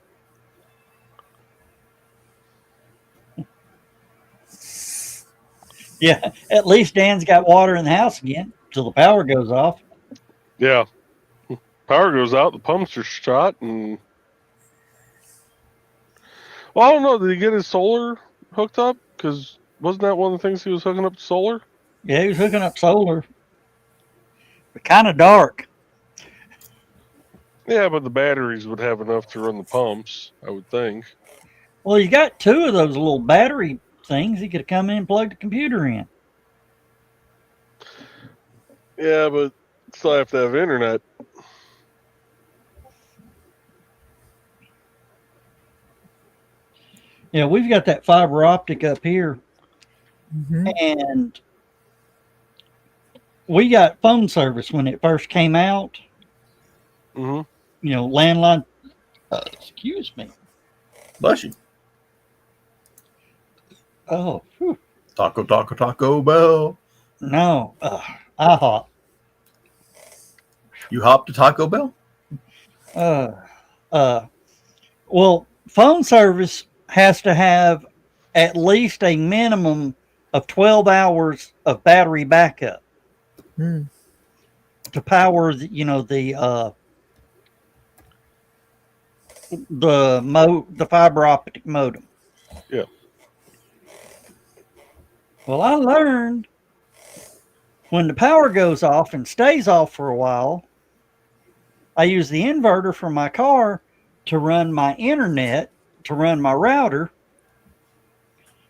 Yeah, at least Dan's got water in the house again till the power goes off. Yeah. Power goes out, the pumps are shot, and well, I don't know. Did he get his solar hooked up? Because wasn't that one of the things he was hooking up to solar? Yeah, he was hooking up solar, but kind of dark. Yeah, but the batteries would have enough to run the pumps, I would think. Well, you got two of those little battery things. He could have come in and plugged the computer in. Yeah, but still have to have internet. Yeah, we've got that fiber optic up here, and we got phone service when it first came out. Mm-hmm. You know, landline. Excuse me. Bless you. Oh, whew. Taco Bell. No. I hop. You hopped to Taco Bell? Well, phone service has to have at least a minimum of 12 hours of battery backup Hmm. to power the fiber optic modem. Yeah. Well, I learned when the power goes off and stays off for a while, I use the inverter from my car to run my internet, to run my router,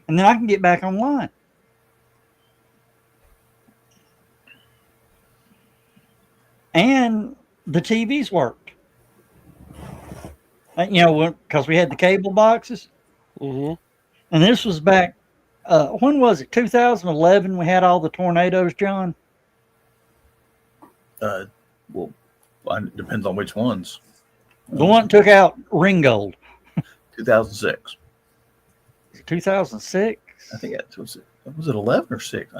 and then I can get back online. And the TVs worked. Because we had the cable boxes. Mm-hmm. And this was back, when was it? 2011 we had all the tornadoes, John? Well, it depends on which ones. The one that took out Ringgold. 2006. 2006? I think it was it 11 or 6?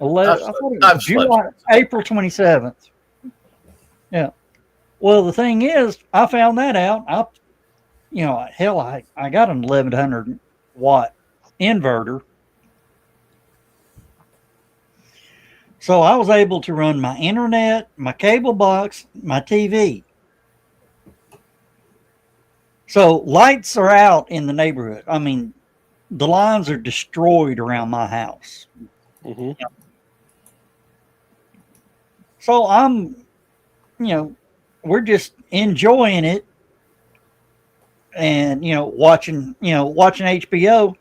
11, I thought it was July, April 27th. Yeah. Well, the thing is, I found that out. I got an 1100 watt inverter. So I was able to run my internet, my cable box, my TV. So lights are out in the neighborhood. I mean, the lines are destroyed around my house. Mm-hmm. So we're just enjoying it and, watching HBO,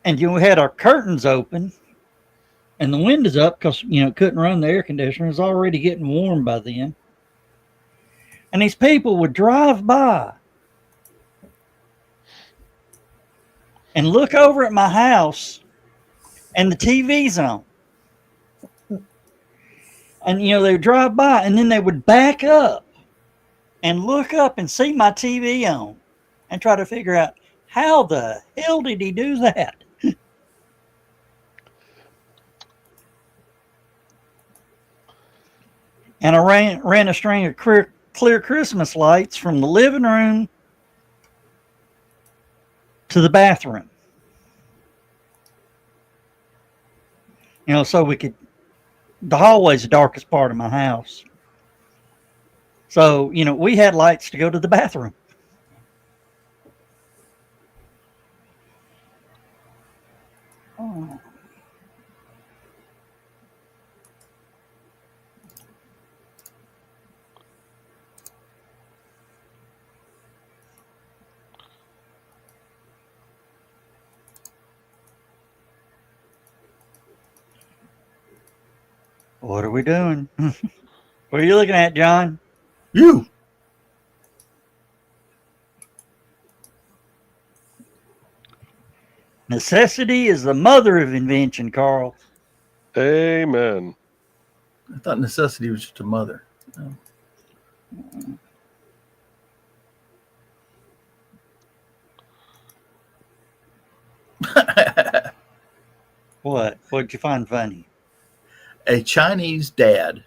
and, we had our curtains open and the windows up because, couldn't run the air conditioner. It was already getting warm by then. And these people would drive by and look over at my house and the TV's on. And, they would drive by and then they would back up and look up and see my TV on and try to figure out how the hell did he do that? And I ran a string of clear Christmas lights from the living room to the bathroom. So the hallway's the darkest part of my house. So, we had lights to go to the bathroom. Oh. What are we doing? What are you looking at, John? You. Necessity is the mother of invention, Carl. Amen. I thought necessity was just a mother. Oh. What? What'd you find funny? A Chinese dad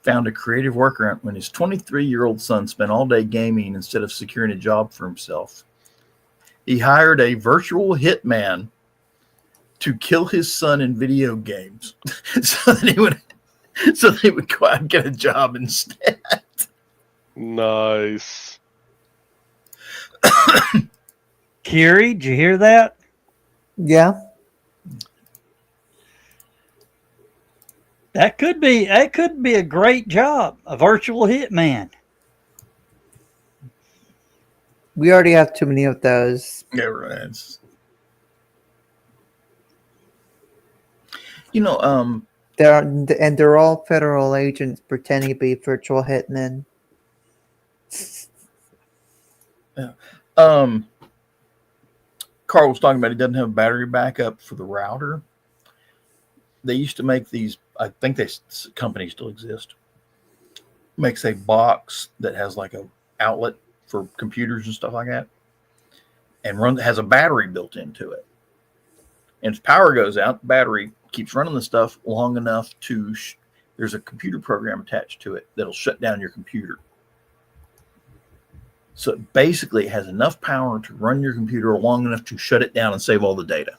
found a creative workaround when his 23-year-old son spent all day gaming instead of securing a job for himself. He hired a virtual hitman to kill his son in video games so that he would go out and get a job instead. Nice. Kiri, did you hear that? Yeah. That could be a great job, a virtual hitman. We already have too many of those. Yeah, right. They're all federal agents pretending to be virtual hitmen. Yeah. Carl was talking about he doesn't have battery backup for the router. They used to make these. I think this company still exists. Makes a box that has like a outlet for computers and stuff like that, and has a battery built into it. And if power goes out, the battery keeps running the stuff long enough to. There's a computer program attached to it that'll shut down your computer. So basically, it has enough power to run your computer long enough to shut it down and save all the data.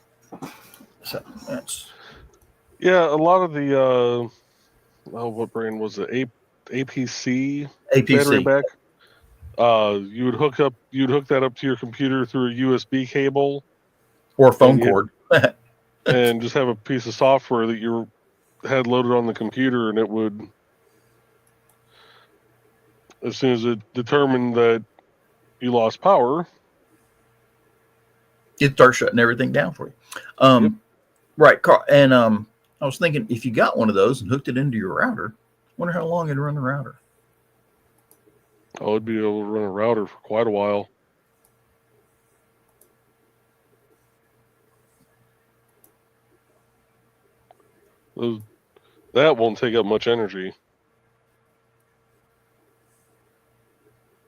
So that's Yeah, a lot of the what brand was it? APC battery APC. back. You'd hook that up to your computer through a USB cable Or a phone And you- cord. and just have a piece of software that you had loaded on the computer, and it would, as soon as it determined that you lost power, It starts shutting everything down for you. Yep. Right, Carl. And I was thinking, if you got one of those and hooked it into your router, wonder how long it'd run the router. I'd be able to run a router for quite a while. That won't take up much energy.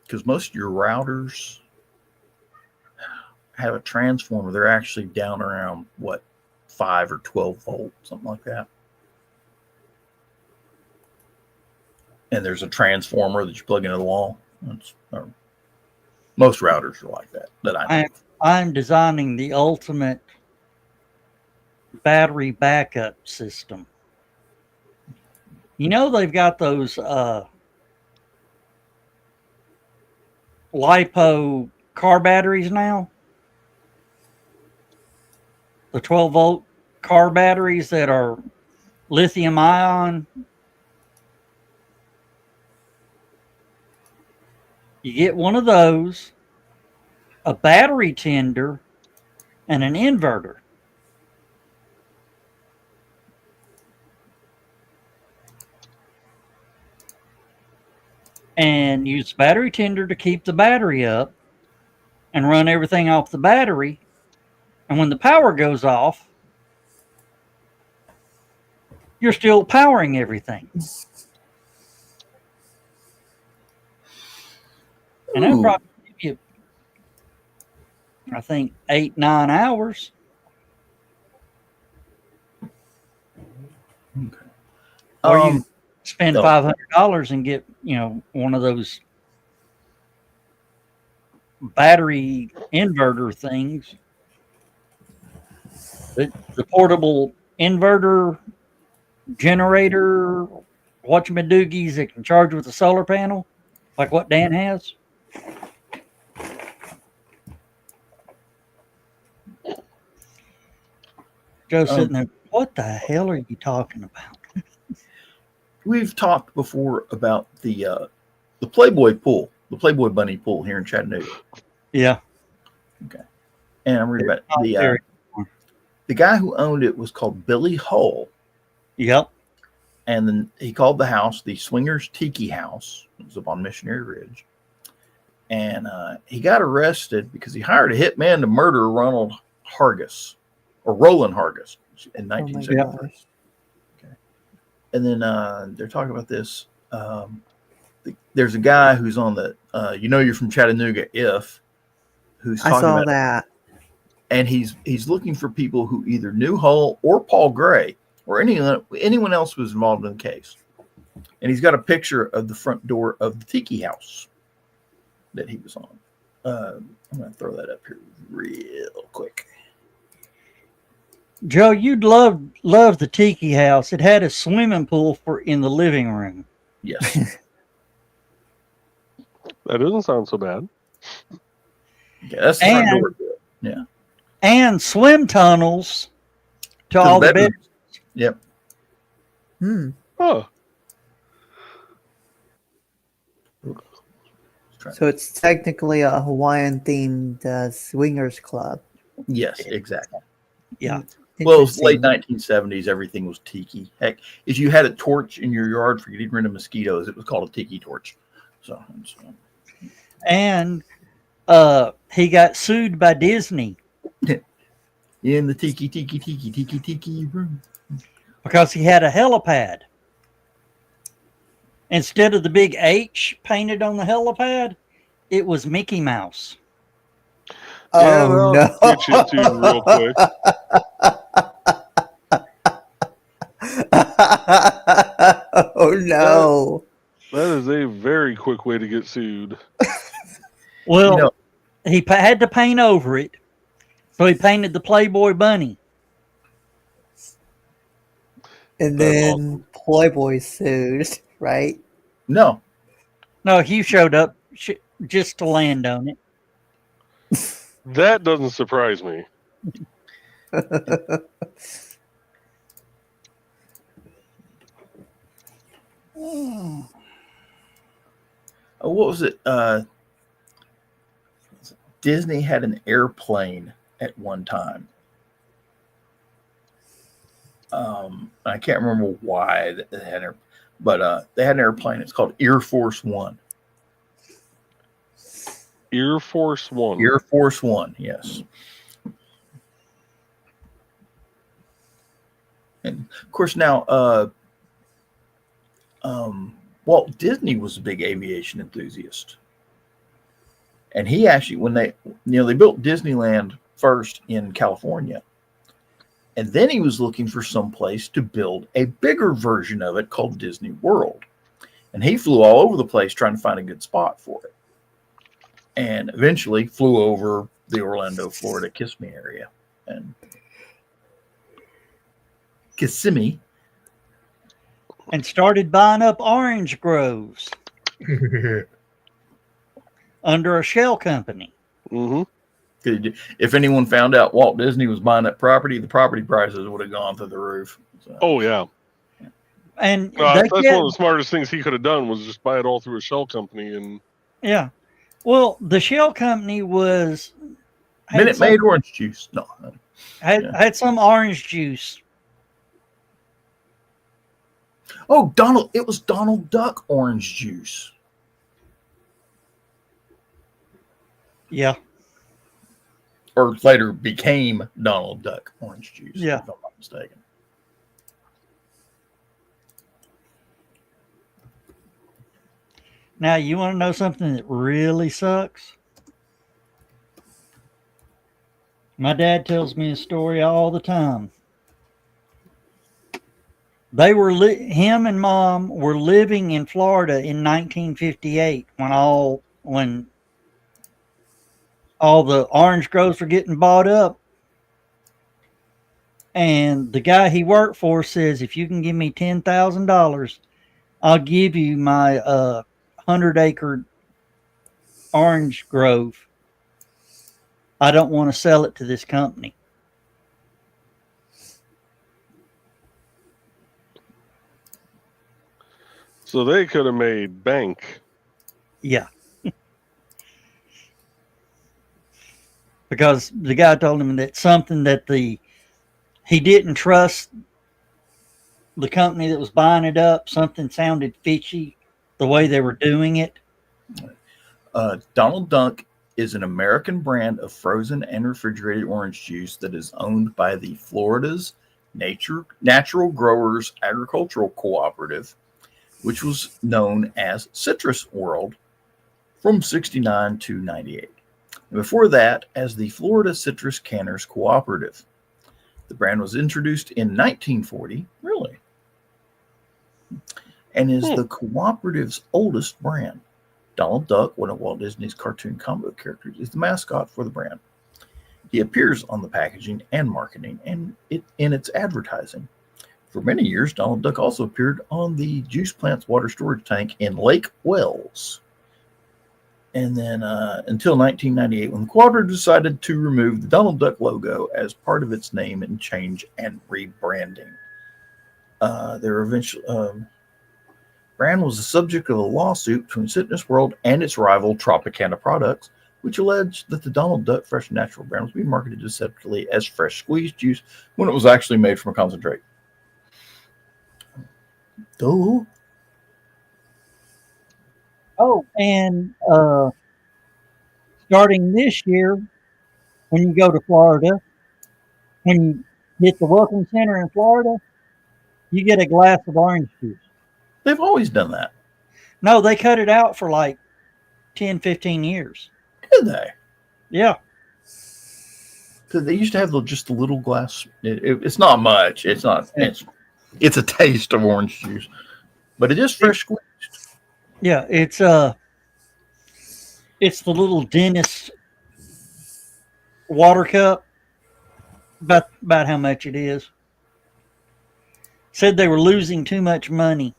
Because most of your routers have a transformer. They're actually down around, 5 or 12 volt, something like that. And there's a transformer that you plug into the wall. Most routers are like that I know. I'm designing the ultimate battery backup system. You know, they've got those LiPo car batteries now. The 12 volt car batteries that are lithium ion. You get one of those, a battery tender, and an inverter. And use the battery tender to keep the battery up and run everything off the battery. And when the power goes off, you're still powering everything. And that'll probably give you, I think, 8-9 hours. Okay. Or you spend no. $500 and get, one of those battery inverter things. The portable inverter generator, whatchamadoogies that can charge with a solar panel, like what Dan has. Joe's sitting there, what the hell are you talking about? We've talked before about the Playboy pool, the Playboy Bunny pool here in Chattanooga. Yeah. Okay. And I'm reading about the guy who owned it was called Billy Hull. Yep. And then he called the house the Swingers Tiki House. It was up on Missionary Ridge. And he got arrested because he hired a hitman to murder Roland Hargis in 1973. Okay. And then they're talking about this. There's a guy who's on the, you're from Chattanooga, who's talking I saw about that. And he's looking for people who either knew Hull or Paul Gray or anyone else who was involved in the case. And he's got a picture of the front door of the Tiki House that he was on. I'm going to throw that up here real quick. Joe, you'd love the Tiki House. It had a swimming pool in the living room. Yes. That doesn't sound so bad. Okay, that's the front door. Yeah. And swim tunnels to all the bedrooms. Yep. Oh. So it's technically a Hawaiian themed swingers club. Yes, exactly. Yeah. Well, it was late 1970s. Everything was tiki. Heck, if you had a torch in your yard for getting rid of mosquitoes, it was called a tiki torch. And he got sued by Disney. In the tiki room. Because he had a helipad. Instead of the big H painted on the helipad, it was Mickey Mouse. Oh, no. Get you to real quick. Oh, no. That is a very quick way to get sued. Well, You know, he had to paint over it, so he painted the Playboy bunny. And That's then Playboy sued, right? no, No, Hugh showed up just to land on it. That doesn't surprise me. what was it? Disney had an airplane at one time. I can't remember why they had it, but they had an airplane. It's called Air Force One. Air Force One. Air Force One, yes. And of course, now Walt Disney was a big aviation enthusiast, and he actually, when they built Disneyland first in California, and then he was looking for some place to build a bigger version of it called Disney World, and he flew all over the place trying to find a good spot for it, and eventually flew over the Orlando, Florida, Kissimmee area, and Kissimmee. And started buying up orange groves under a shell company. Mm-hmm. If anyone found out Walt Disney was buying that property, the property prices would have gone through the roof. So, Oh yeah. And That's one of the smartest things he could have done was just buy it all through a shell company. And yeah, well, the shell company Minute Maid orange juice. No, had some orange juice. Oh, it was Donald Duck orange juice. Yeah. Or later became Donald Duck orange juice, Yeah. if I'm not mistaken. Now, you want to know something that really sucks? My dad tells me a story all the time. They were him and Mom were living in Florida in 1958 when all the orange groves were getting bought up. And the guy he worked for says, if you can give me $10,000, I'll give you my 100-acre orange grove. I don't want to sell it to this company. so they could have made bank. Yeah. Because the guy told him that something that he didn't trust the company that was buying it up. Something sounded fishy the way they were doing it. Donald Duck is an American brand of frozen and refrigerated orange juice that is owned by the Florida's Natural Growers Agricultural Cooperative, which was known as Citrus World from 69 to 98. And before that, as the Florida Citrus Canners Cooperative. The brand was introduced in 1940, really, and is the cooperative's oldest brand. Donald Duck, one of Walt Disney's cartoon comic book characters, is the mascot for the brand. He appears on the packaging and marketing and in its advertising. For many years, Donald Duck also appeared on the Juice Plant's water storage tank in Lake Wells. And then until 1998, when the cooperative decided to remove the Donald Duck logo as part of its name and change and rebranding. Their eventual brand was the subject of a lawsuit between Citrus World and its rival Tropicana Products, which alleged that the Donald Duck Fresh and Natural brand was being marketed deceptively as fresh squeezed juice when it was actually made from a concentrate. Duh. Oh, and starting this year, when you go to Florida, when you hit the Welcome Center in Florida, you get a glass of orange juice. They've always done that. No, they cut it out for like 10, 15 years. Did they? Yeah. Because they used to have just the little glass. It's not much. It's not. It's a taste of orange juice, but it is fresh squeezed. Yeah, it's It's the little dentist water cup. About how much it is. Said they were losing too much money.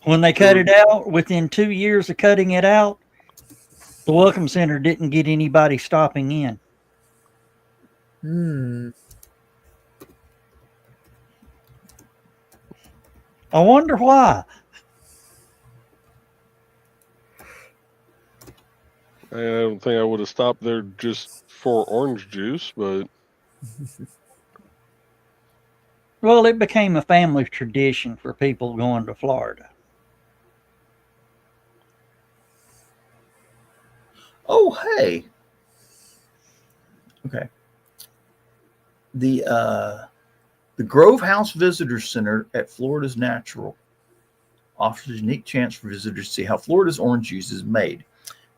When they cut it out, within 2 years of cutting it out, the Welcome Center didn't get anybody stopping in. I wonder why. I don't think I would have stopped there just for orange juice, but Well, it became a family tradition for people going to Florida. Oh, hey. Okay. The Grove House Visitor Center at Florida's Natural offers a unique chance for visitors to see how Florida's orange juice is made.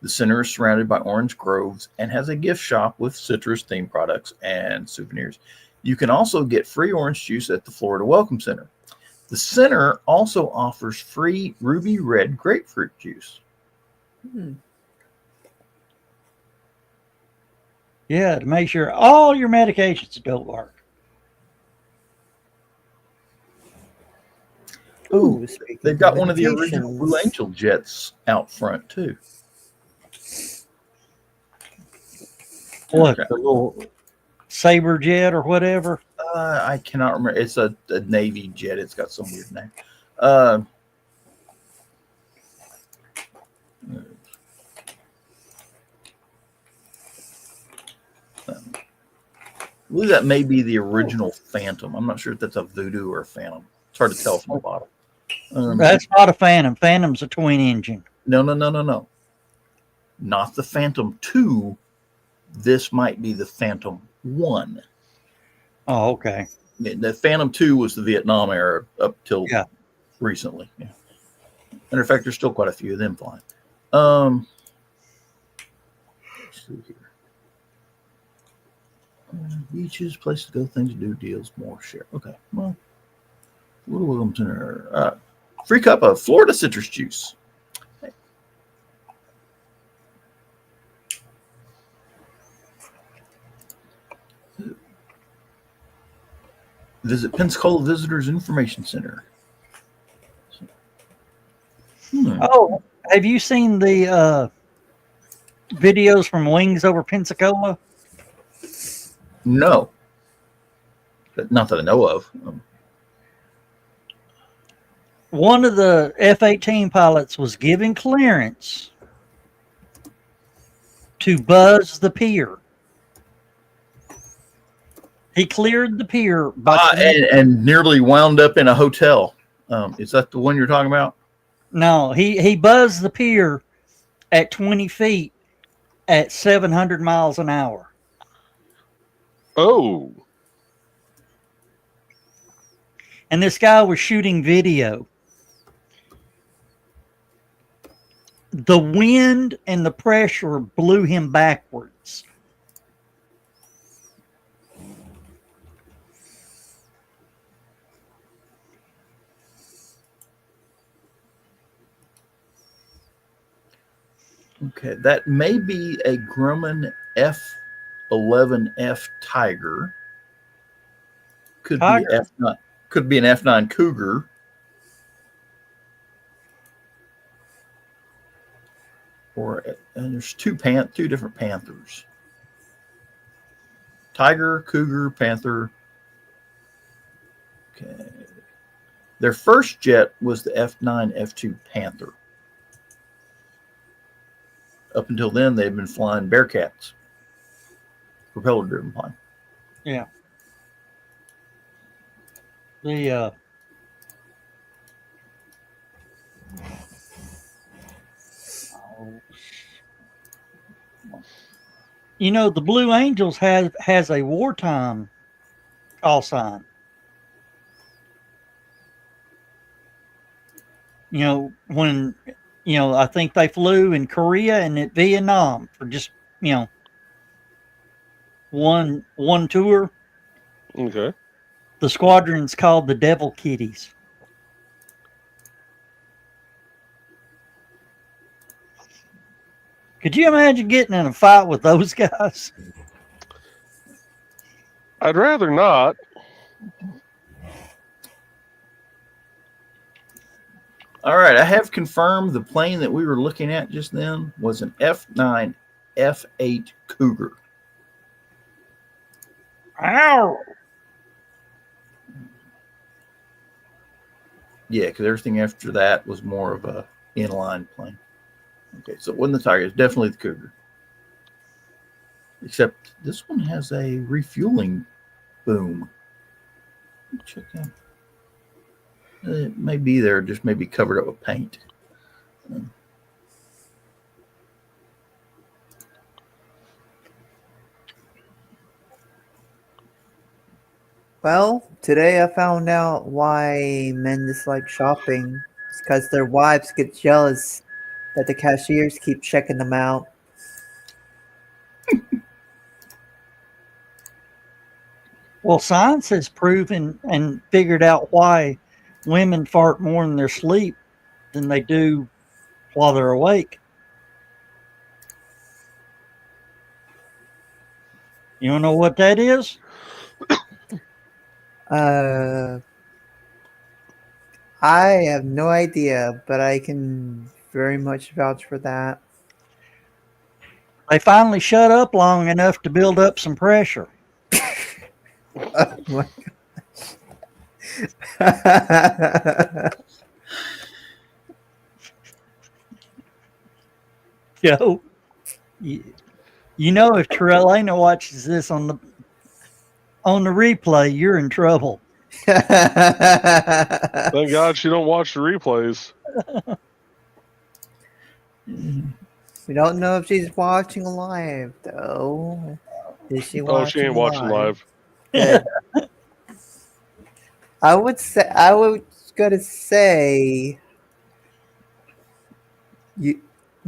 The center is surrounded by orange groves and has a gift shop with citrus-themed products and souvenirs. You can also get free orange juice at the Florida Welcome Center. The center also offers free ruby red grapefruit juice. Yeah, to make sure all your medications don't work. Oh, They've got one of the original Blue Angel jets out front too. What, Okay. the little Saber jet or whatever? I cannot remember. It's a Navy jet. It's got some weird name. I believe that may be the original Phantom. I'm not sure if that's a Voodoo or a Phantom. It's hard to tell from the bottom. That's not a Phantom. Phantom's a twin engine. No. Not the Phantom 2. This might be the Phantom 1. Oh, okay. The Phantom 2 was the Vietnam era up till recently. Yeah. Matter of fact, there's still quite a few of them flying. Let's see here. Beaches, places to go, things to do, deals, more, share. Okay, well, Florida Welcome Center. Free cup of Florida citrus juice. Hey. Visit Pensacola Visitors Information Center. Oh, have you seen the videos from Wings over Pensacola? No. But not that I know of. One of the F-18 pilots was given clearance to buzz the pier. He cleared the pier and nearly wound up in a hotel. Is that the one you're talking about? No, he buzzed the pier at 20 feet at 700 miles an hour. Oh. And this guy was shooting video. The wind and the pressure blew him backwards. Okay, that may be a Grumman F-11F Tiger. Could be F9. Could be an F9 Cougar. And there's two different Panthers. Tiger, Cougar, Panther. Okay. Their first jet was the F9 F2 Panther. Up until then, they've been flying Bearcats, propeller-driven plane. Yeah. The Blue Angels has a wartime call sign. When I think they flew in Korea and at Vietnam for just one tour. Okay. The squadron's called the Devil Kitties. Could you imagine getting in a fight with those guys? I'd rather not. All right, I have confirmed the plane that we were looking at just then was an F9 F8 Cougar. Ow! Yeah, because everything after that was more of a inline plane. Okay, so it wasn't the Tiger, it's definitely the Cougar. Except this one has a refueling boom. Check out. It may be there, just maybe covered up with paint. Well, today I found out why men dislike shopping. It's because their wives get jealous that the cashiers keep checking them out. Well, science has proven and figured out why women fart more in their sleep than they do while they're awake. You don't know what that is? I have no idea, but I can very much vouch for that. They finally shut up long enough to build up some pressure. Oh my gosh. Joe, you know if Trelena watches this on the replay, you're in trouble. Thank God she don't watch the replays. We don't know if she's watching live, though. Is she watching? Oh, she ain't watching live. Good. I was gonna say,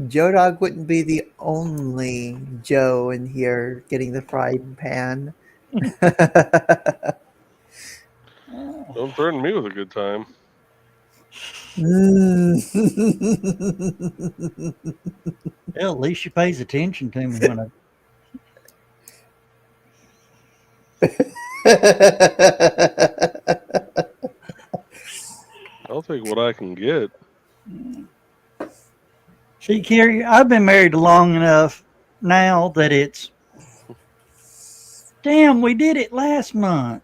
Joe Dog wouldn't be the only Joe in here getting the frying pan. Don't threaten me with a good time. Well, at least she pays attention to me when I'll take what I can get. See, Carrie, I've been married long enough now that it's damn, we did it last month.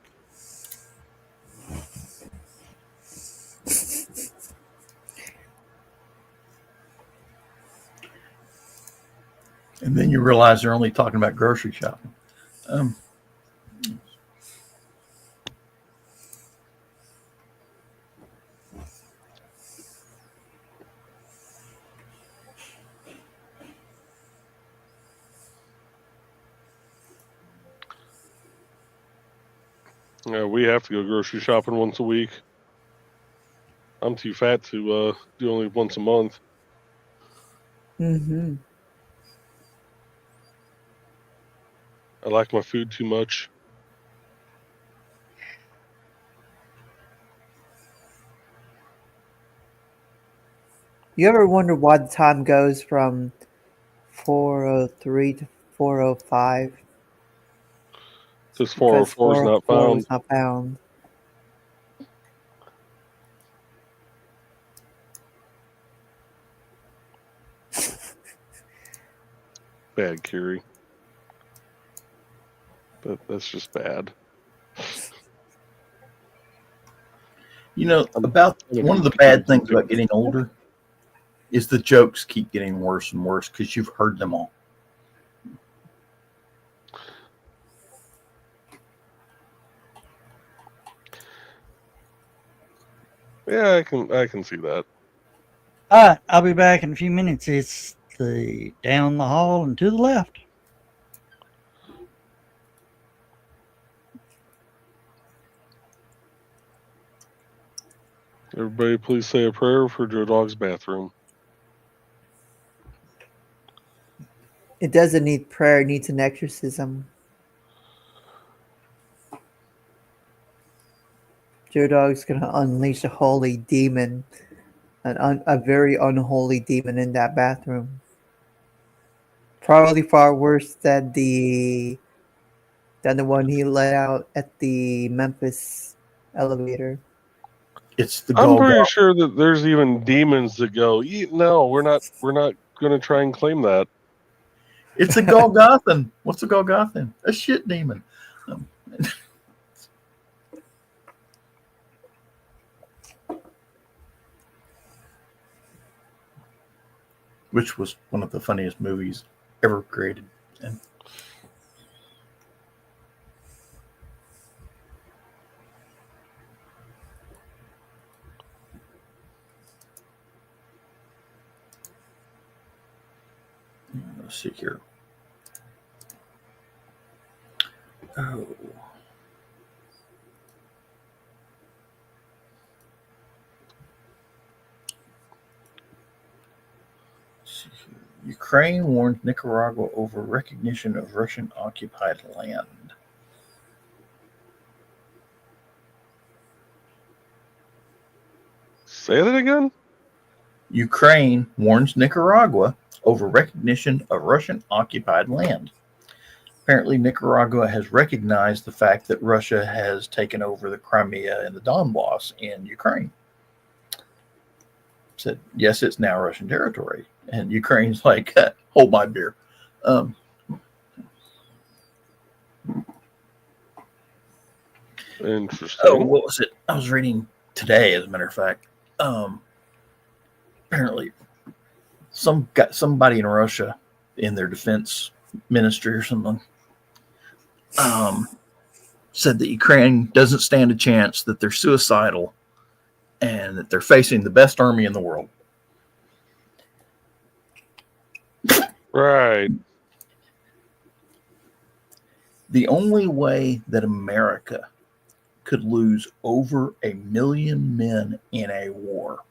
And then you realize they're only talking about grocery shopping. Yeah, we have to go grocery shopping once a week. I'm too fat to do only once a month. Mm-hmm. I like my food too much. You ever wonder why the time goes from 4:03 to 4:05? This 404 is not 4:04 found. is not found. Bad, Curie. That's just bad. You know, about one of the bad things about getting older is the jokes keep getting worse and worse because you've heard them all. Yeah, I can see that. All right, I'll be back in a few minutes. It's the down the hall and to the left. Everybody, please say a prayer for Joe Dog's bathroom. It doesn't need prayer, it needs an exorcism. Joe Dog's gonna unleash a holy demon, a very unholy demon in that bathroom. Probably far worse than the one he let out at the Memphis elevator. It's the I'm pretty Golgotha. sure that there's even demons that go, no, we're not going to try and claim that. It's a Golgothan. What's a Golgothan? A shit demon. Which was one of the funniest movies ever created. And let's see here. Oh. Ukraine warns Nicaragua over recognition of Russian occupied land. Say that again? Ukraine warns Nicaragua over recognition of Russian occupied land. Apparently, Nicaragua has recognized the fact that Russia has taken over the Crimea and the Donbass in Ukraine. Said, yes, it's now Russian territory. And Ukraine's like, hold my beer. Interesting. Oh, what was it? I was reading today, as a matter of fact. Apparently, somebody in Russia in their defense ministry or something said that Ukraine doesn't stand a chance, that they're suicidal, and that they're facing the best army in the world. Right. The only way that America could lose over 1 million men in a war,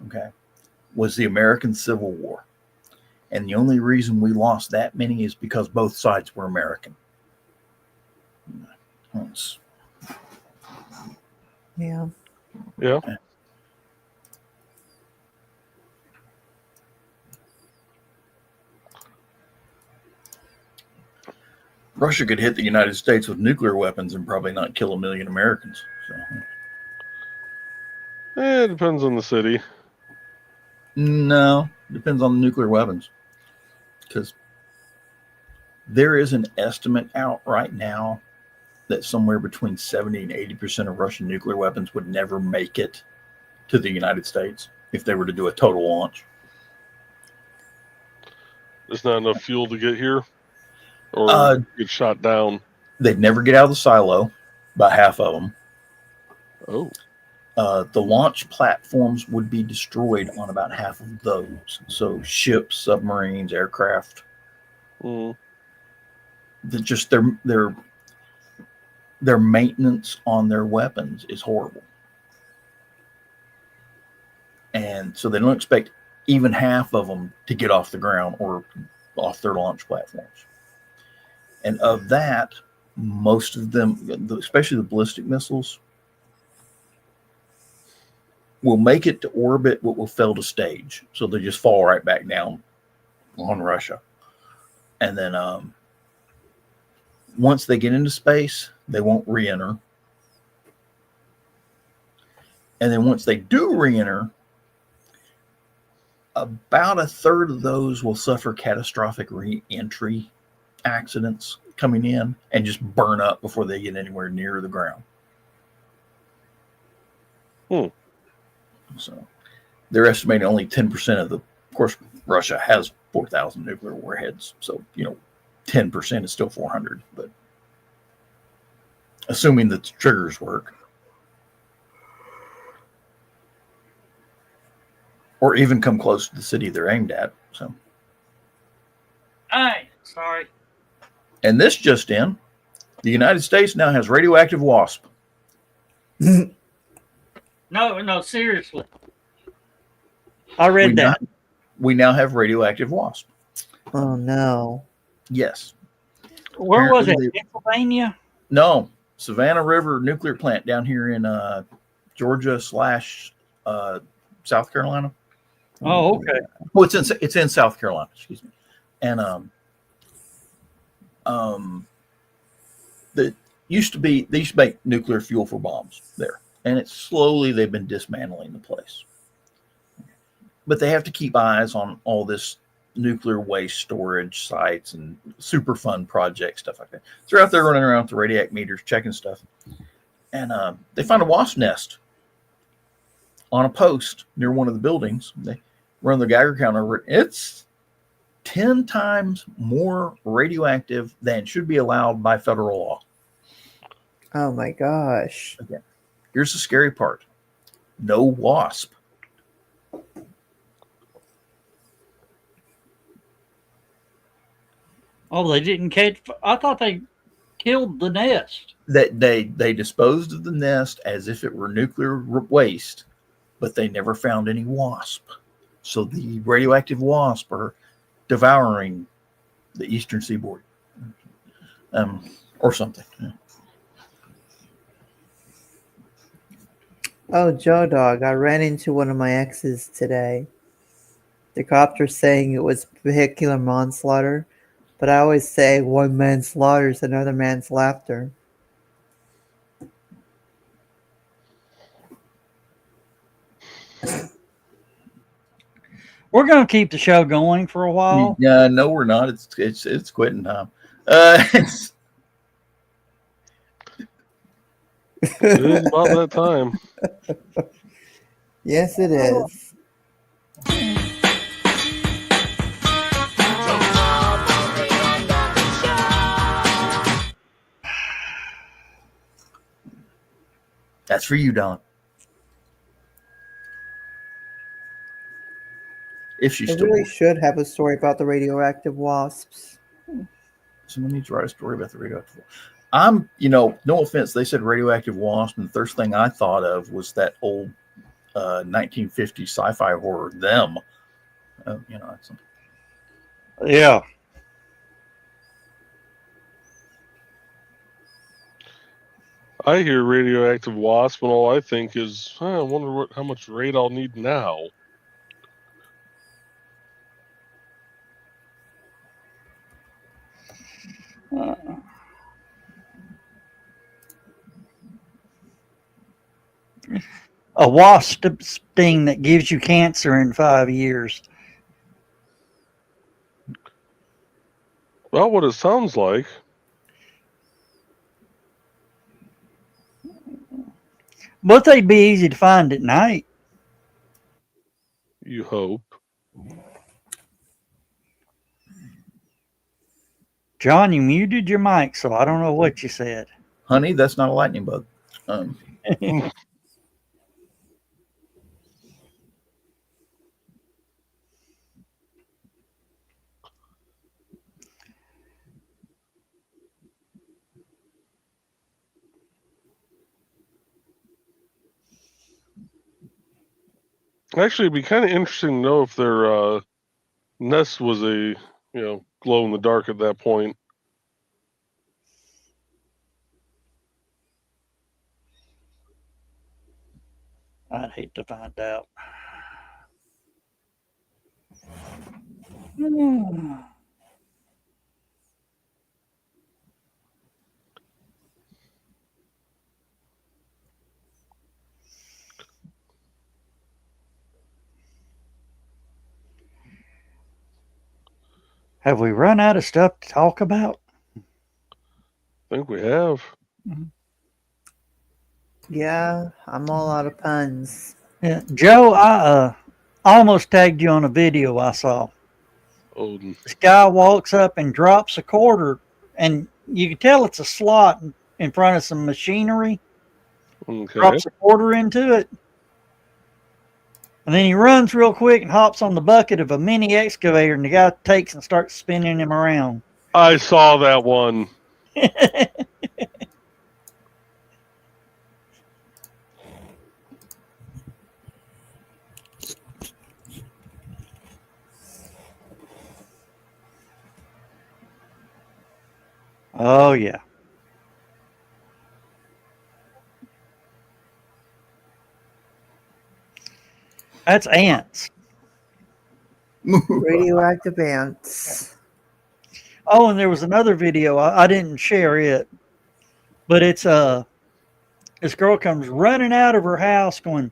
okay, was the American Civil War. And the only reason we lost that many is because both sides were American. Yeah. Yeah. Russia could hit the United States with nuclear weapons and probably not kill 1 million Americans. So. It depends on the city. No, depends on the nuclear weapons. Because there is an estimate out right now that somewhere between 70 and 80% of Russian nuclear weapons would never make it to the United States if they were to do a total launch. There's not enough fuel to get here, or get shot down. They'd never get out of the silo, about half of them. Oh. The launch platforms would be destroyed on about half of those. So ships, submarines, aircraft. Just their maintenance on their weapons is horrible. And so they don't expect even half of them to get off the ground or off their launch platforms. And of that, most of them, especially the ballistic missiles, will make it to orbit but will fail to stage. So they just fall right back down on Russia. And then once they get into space, they won't re-enter. And then once they do re-enter, about a third of those will suffer catastrophic re-entry accidents coming in and just burn up before they get anywhere near the ground. So they're estimating only 10% of of course, Russia has 4,000 nuclear warheads. So, 10% is still 400, but assuming that the triggers work. Or even come close to the city they're aimed at. So, Hey, sorry. and this just in, the United States now has radioactive wasp. No, seriously. I read that. We now have radioactive wasp. Oh no. Yes. Where was it? Apparently Pennsylvania? No, Savannah River nuclear plant down here in Georgia / South Carolina. Oh, okay. Oh, it's in South Carolina. Excuse me. and um, the used to be they used to make nuclear fuel for bombs there, and it's slowly they've been dismantling the place. But they have to keep eyes on all this nuclear waste storage sites and super fun projects, stuff like that. So they're out there running around with the radiac meters, checking stuff, and they find a wasp nest on a post near one of the buildings. They run the Geiger counter over it. It's 10 times more radioactive than should be allowed by federal law. Oh my gosh. Again, here's the scary part. No wasp. Oh, they didn't catch. I thought they killed the nest. That they disposed of the nest as if it were nuclear waste, but they never found any wasp. So the radioactive wasp are devouring the eastern seaboard, or something. Oh, Joe Dog, I ran into one of my exes today. The copter's saying it was vehicular manslaughter, but I always say one man's slaughter is another man's laughter. We're going to keep the show going for a while. Yeah, no, we're not. It's quitting time. It is about that time. Yes, it is. That's for you, Don. If she's I still really should have a story about the radioactive wasps. someone needs to write a story about the radioactive. No offense, they said radioactive wasp, and the first thing I thought of was that old 1950s sci-fi horror, Them. It's Yeah. I hear radioactive wasp, and all I think is, I wonder how much rate I'll need now. A wasp sting that gives you cancer in 5 years. Well, what it sounds like. But they'd be easy to find at night. You hope. John, you muted your mic, so I don't know what you said. honey, that's not a lightning bug. Actually, it'd be kind of interesting to know if their nest was a glow in the dark at that point. I'd hate to find out. Have we run out of stuff to talk about? I think we have. Yeah, I'm all out of puns. Yeah, Joe, I almost tagged you on a video I saw. Odin. This guy walks up and drops a quarter, and you can tell it's a slot in front of some machinery. Okay. Drops a quarter into it. And then he runs real quick and hops on the bucket of a mini excavator, and the guy takes and starts spinning him around. I saw that one. Oh, yeah. That's ants. Radioactive ants. Oh, and there was another video. I didn't share it, but it's this girl comes running out of her house going,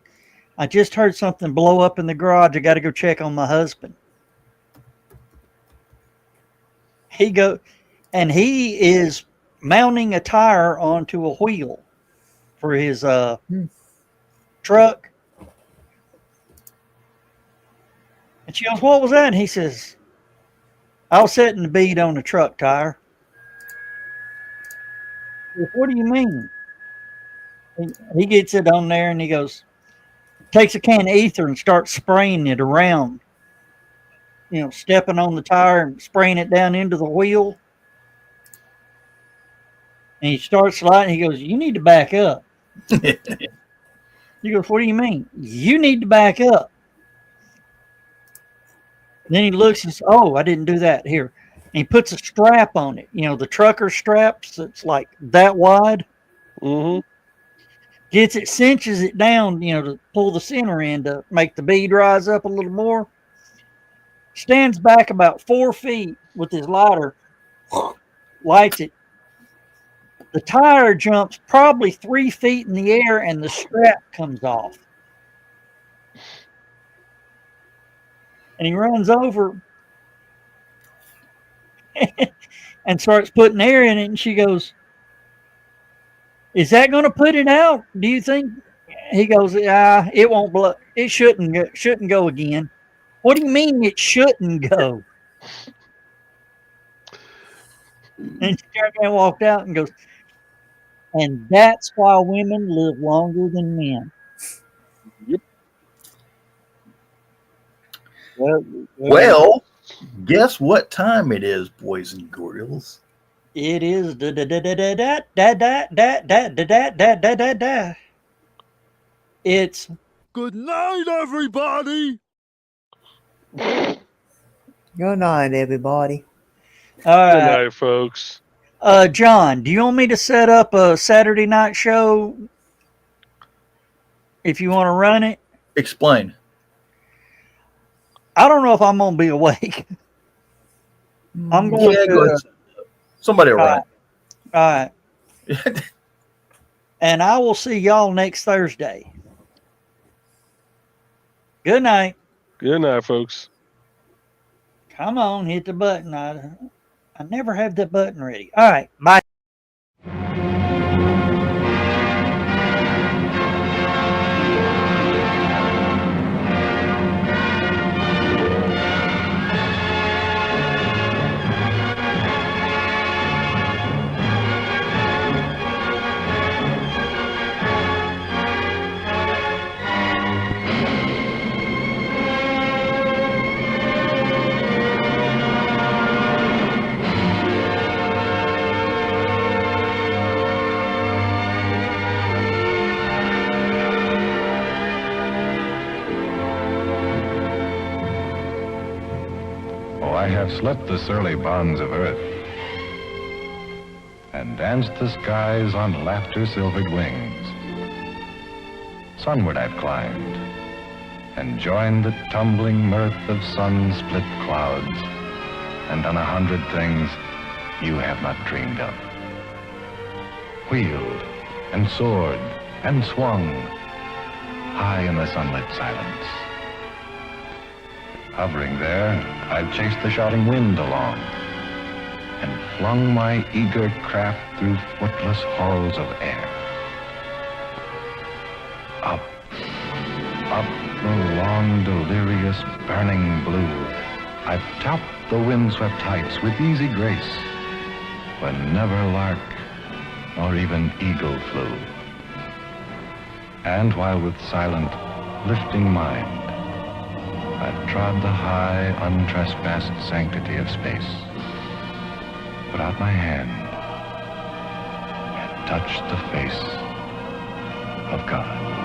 I just heard something blow up in the garage. I got to go check on my husband. He is mounting a tire onto a wheel for his truck. And she goes, what was that? And he says, I was setting the bead on the truck tire. Says, what do you mean? He gets it on there and he goes, takes a can of ether and starts spraying it around, stepping on the tire and spraying it down into the wheel. And he starts sliding. He goes, you need to back up. He goes, what do you mean? You need to back up. And then he looks and says, oh, I didn't do that. Here. And he puts a strap on it. The trucker straps that's like that wide. Mm-hmm. Gets it, cinches it down, to pull the center in to make the bead rise up a little more. Stands back about 4 feet with his lighter, lights it. The tire jumps probably 3 feet in the air and the strap comes off. And he runs over and starts putting air in it. And she goes, is that going to put it out? Do you think? He goes, it won't blow. It shouldn't go again. What do you mean it shouldn't go? And she turned and walked out and goes, and that's why women live longer than men. Yep. Well, guess what time it is, boys and girls? It is It's good night, everybody. Good night, everybody. all Good right. night, folks. John, do you want me to set up a Saturday night show if you want to run it? Explain. I don't know if I'm going to be awake. I'm going Yeah, to. go ahead. Somebody will run All right. it. And I will see y'all next Thursday. Good night. Good night, folks. Come on, hit the button. I never have that button ready. All right. Bye. I have slit the surly bonds of earth and danced the skies on laughter-silvered wings. Sunward I've climbed and joined the tumbling mirth of sun-split clouds and done 100 things you have not dreamed of. Wheeled and soared and swung high in the sunlit silence. Hovering there, I've chased the shouting wind along and flung my eager craft through footless halls of air. Up, up the long, delirious, burning blue, I've topped the windswept heights with easy grace, when never lark nor even eagle flew. And while with silent, lifting mind, I've trod the high, untrespassed sanctity of space, put out my hand, and touched the face of God.